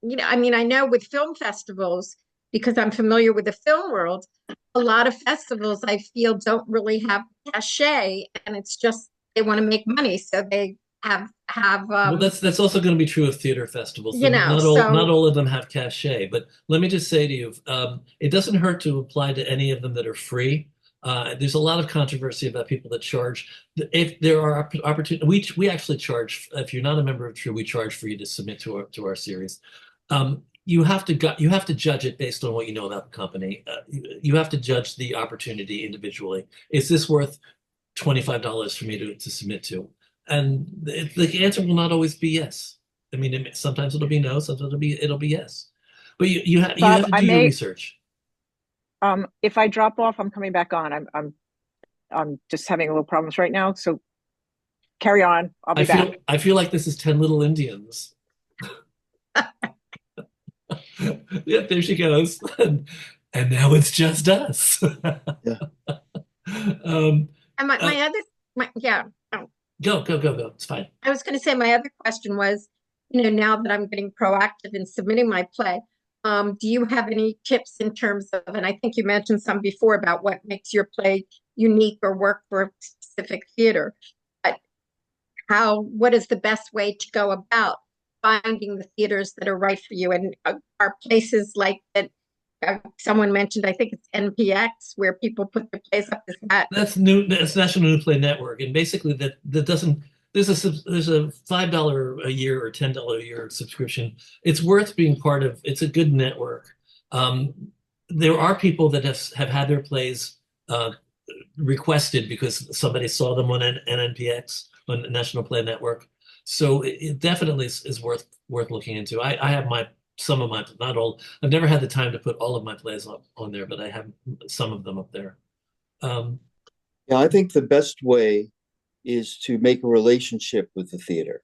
mean, I know with film festivals, because I'm familiar with the film world, a lot of festivals I feel don't really have cachet, and it's just they want to make money, so they have well, that's also going to be true of theater festivals. Not all of them have cachet, but let me just say to you, it doesn't hurt to apply to any of them that are free. There's a lot of controversy about people that charge. If there are opportunities, we actually charge. If you're not a member of TRU, we charge for you to submit to our series. You have to judge it based on what you know about the company. You have to judge the opportunity individually. Is this worth $25 for me to submit to? And the answer will not always be yes. I mean, sometimes it'll be no, sometimes it'll be yes. But you have to do your research. If I drop off, I'm coming back on. I'm just having a little problems right now. So carry on. I'll be back. I feel like this is 10 Little Indians. Yeah, there she goes. And now it's just us. Yeah. And my other. Go. It's fine. I was going to say my other question was, now that I'm getting proactive in submitting my play, do you have any tips in terms of, and I think you mentioned some before about what makes your play unique or work for a specific theater, but what is the best way to go about finding the theaters that are right for you? And are places like that, someone mentioned, I think it's NPX, where people put their plays up as that. That's National New Play Network, and basically that doesn't there's a $5 a year or $10 a year subscription. It's worth being part of. It's a good network. Um, there are people that have had their plays requested because somebody saw them on NNPX, on the National Play Network. So it definitely is worth looking into. I have some of my, not all. I've never had the time to put all of my plays on there, but I have some of them up there. Yeah, I think the best way is to make a relationship with the theater,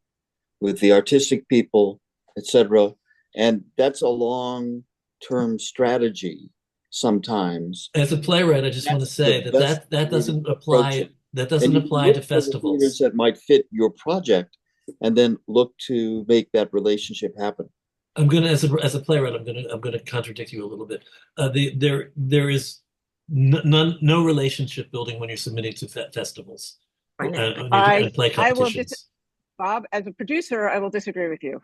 with the artistic people, etc. And that's a long-term strategy sometimes. As a playwright, I just want to That's the say best that way to doesn't approach apply. it. That And doesn't you can apply to look for the theaters festivals. that might fit your project and then look to make that relationship happen. I'm gonna, as a playwright, I'm gonna contradict you a little bit. There is no relationship building when you're submitting to festivals and play I will competitions. Bob, as a producer, I will disagree with you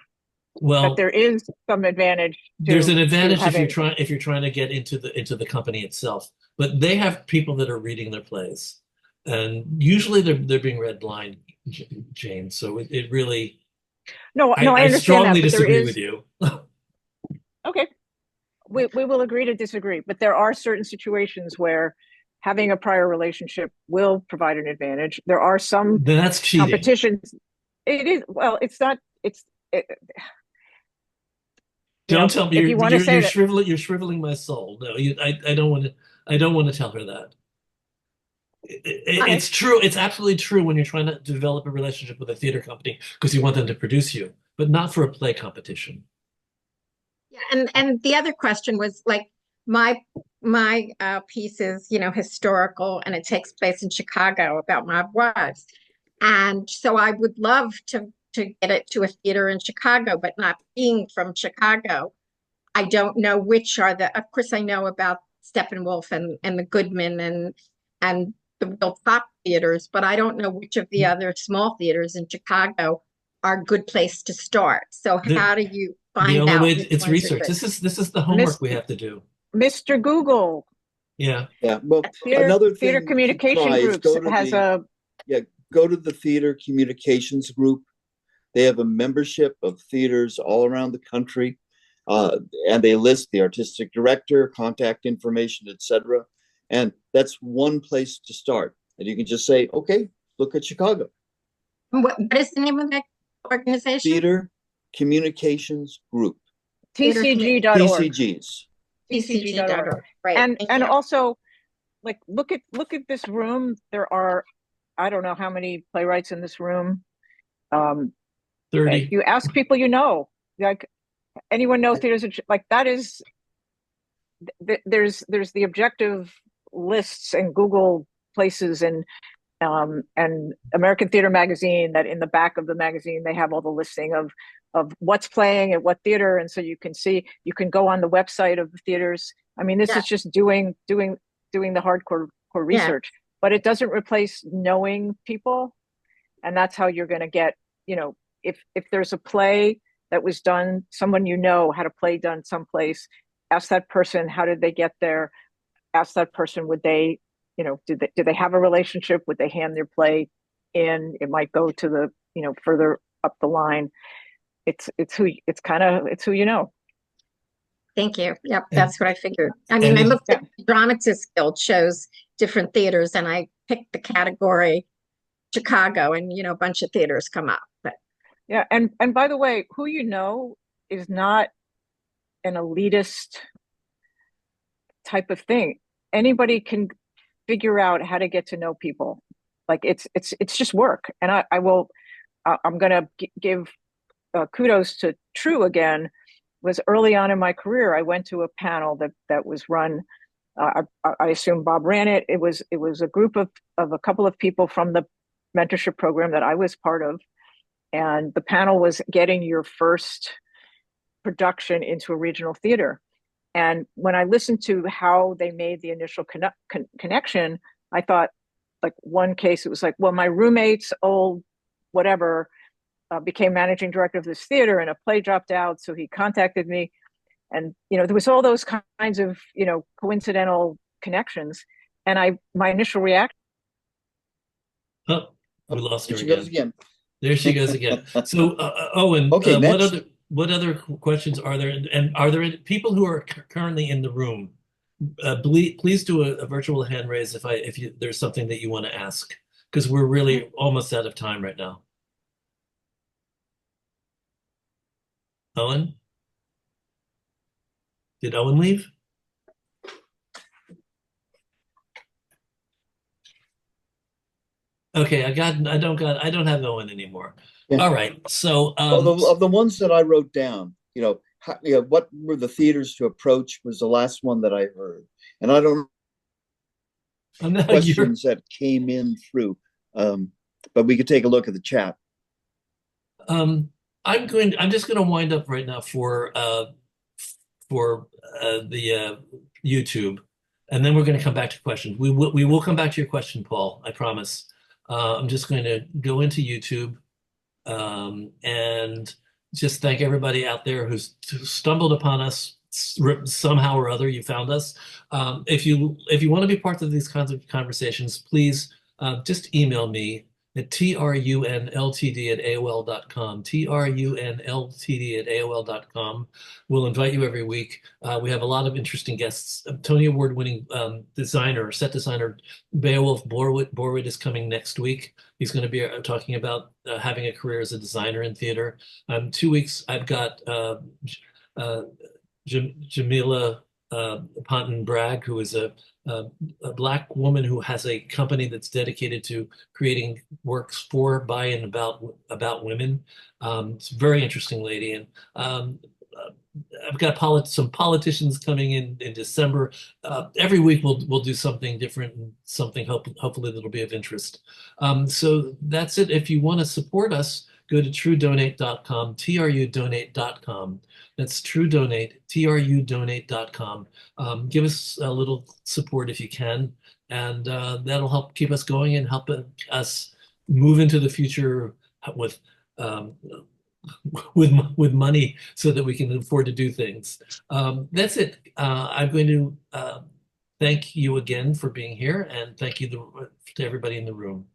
that Well, there is some advantage there's an to advantage if having. you're trying to get into the company itself, but they have people that are reading their plays, and usually they're being read blind, Jane. So it really, No, I I understand that, strongly but there disagree with is. you. Okay, we will agree to disagree, but there are certain situations where having a prior relationship will provide an advantage. There are some That's cheating. competitions. It is, well, it's not, it, Don't tell me if you want to say that. you're shriveling my soul. No, I don't want to. I don't want to tell her that. Okay. It's true. It's absolutely true when you're trying to develop a relationship with a theater company because you want them to produce you, but not for a play competition. Yeah, and the other question was like my piece is, historical, and it takes place in Chicago about my wives. And so I would love to get it to a theater in Chicago, but not being from Chicago, I don't know which are of course I know about Steppenwolf and the Goodman and the real top theaters, but I don't know which of the other small theaters in Chicago are a good place to start. So how do you The find only way out which it's ones are research. good? This is the homework we have to do. Mr. Google. Yeah. Yeah. Well, another Theater thing to communication try is groups has a. go to the theater communications group. They have a membership of theaters all around the country, and they list the artistic director, contact information, etc. And that's one place to start. And you can just say, okay, look at Chicago. What is the name of that organization? Theater Communications Group. TCG.org. TCGs. TCG.org. Right. And also, like, look at this room. There are, I don't know how many playwrights in this room. 30. You ask people, like, anyone know theaters? Like, that is, there's the objective lists and Google places and American Theater Magazine, that in the back of the magazine they have all the listing of what's playing at what theater, and so you can go on the website of the theaters. I mean, this is just doing the hardcore research, but it doesn't replace knowing people, and that's how you're going to get, if there's a play that was done, someone had a play done someplace, ask that person, how did they get there? Ask that person, would they, did they have a relationship? Would they hand their play in? It might go to the, further up the line. It's who you know. Thank you. Yep, that's what I figured. I mean, I looked at the Dramatists Guild shows different theaters, and I picked the category Chicago, and a bunch of theaters come up. But yeah, and by the way, who is not an elitist type of thing. Anybody can figure out how to get to know people. Like, it's just work. And I'm going to give kudos to TRU again. Was early on in my career, I went to a panel that was run. I assume Bob ran it. It was a group of a couple of people from the mentorship program that I was part of, and the panel was getting your first production into a regional theater. And when I listened to how they made the initial connection, I thought, like, one case, it was like, well, my roommate's old whatever became managing director of this theater, and a play dropped out, so he contacted me. And, there was all those kinds of, coincidental connections. And my initial reaction. Oh, we lost her She again. goes again. There she goes again. So, Owen, Okay, next. what other questions are there? And are there any people who are currently in the room? Please do a virtual hand raise if there's something that you want to ask, because we're really almost out of time right now. Owen? Did Owen leave? Okay, I don't have Owen anymore. Yeah. All right. So of the ones that I wrote down, what were the theaters to approach was the last one that I heard. And I don't know questions that came in through. But we could take a look at the chat. I'm just going to wind up right now for the YouTube, and then we're going to come back to questions. We will come back to your question, Paul. I promise. I'm just going to go into YouTube and just thank everybody out there who's stumbled upon us somehow or other. You found us. If you want to be part of these kinds of conversations, please just email me at trunltd@aol.com, trunltd@aol.com. We'll invite you every week. We have a lot of interesting guests. Tony Award-winning set designer Beowulf Borwood is coming next week. He's going to be talking about having a career as a designer in theater. 2 weeks, I've got Jamila Ponton Bragg, who is a Black woman who has a company that's dedicated to creating works for, by, and about women. It's a very interesting lady. And I've got some politicians coming in December. Every week we'll do something different and something hopefully that'll be of interest. So that's it. If you want to support us, go to trudonate.com, trudonate.com. That's trudonate.com. Give us a little support if you can, and that'll help keep us going and help us move into the future with money so that we can afford to do things. That's it. I'm going to thank you again for being here, and thank you to everybody in the room.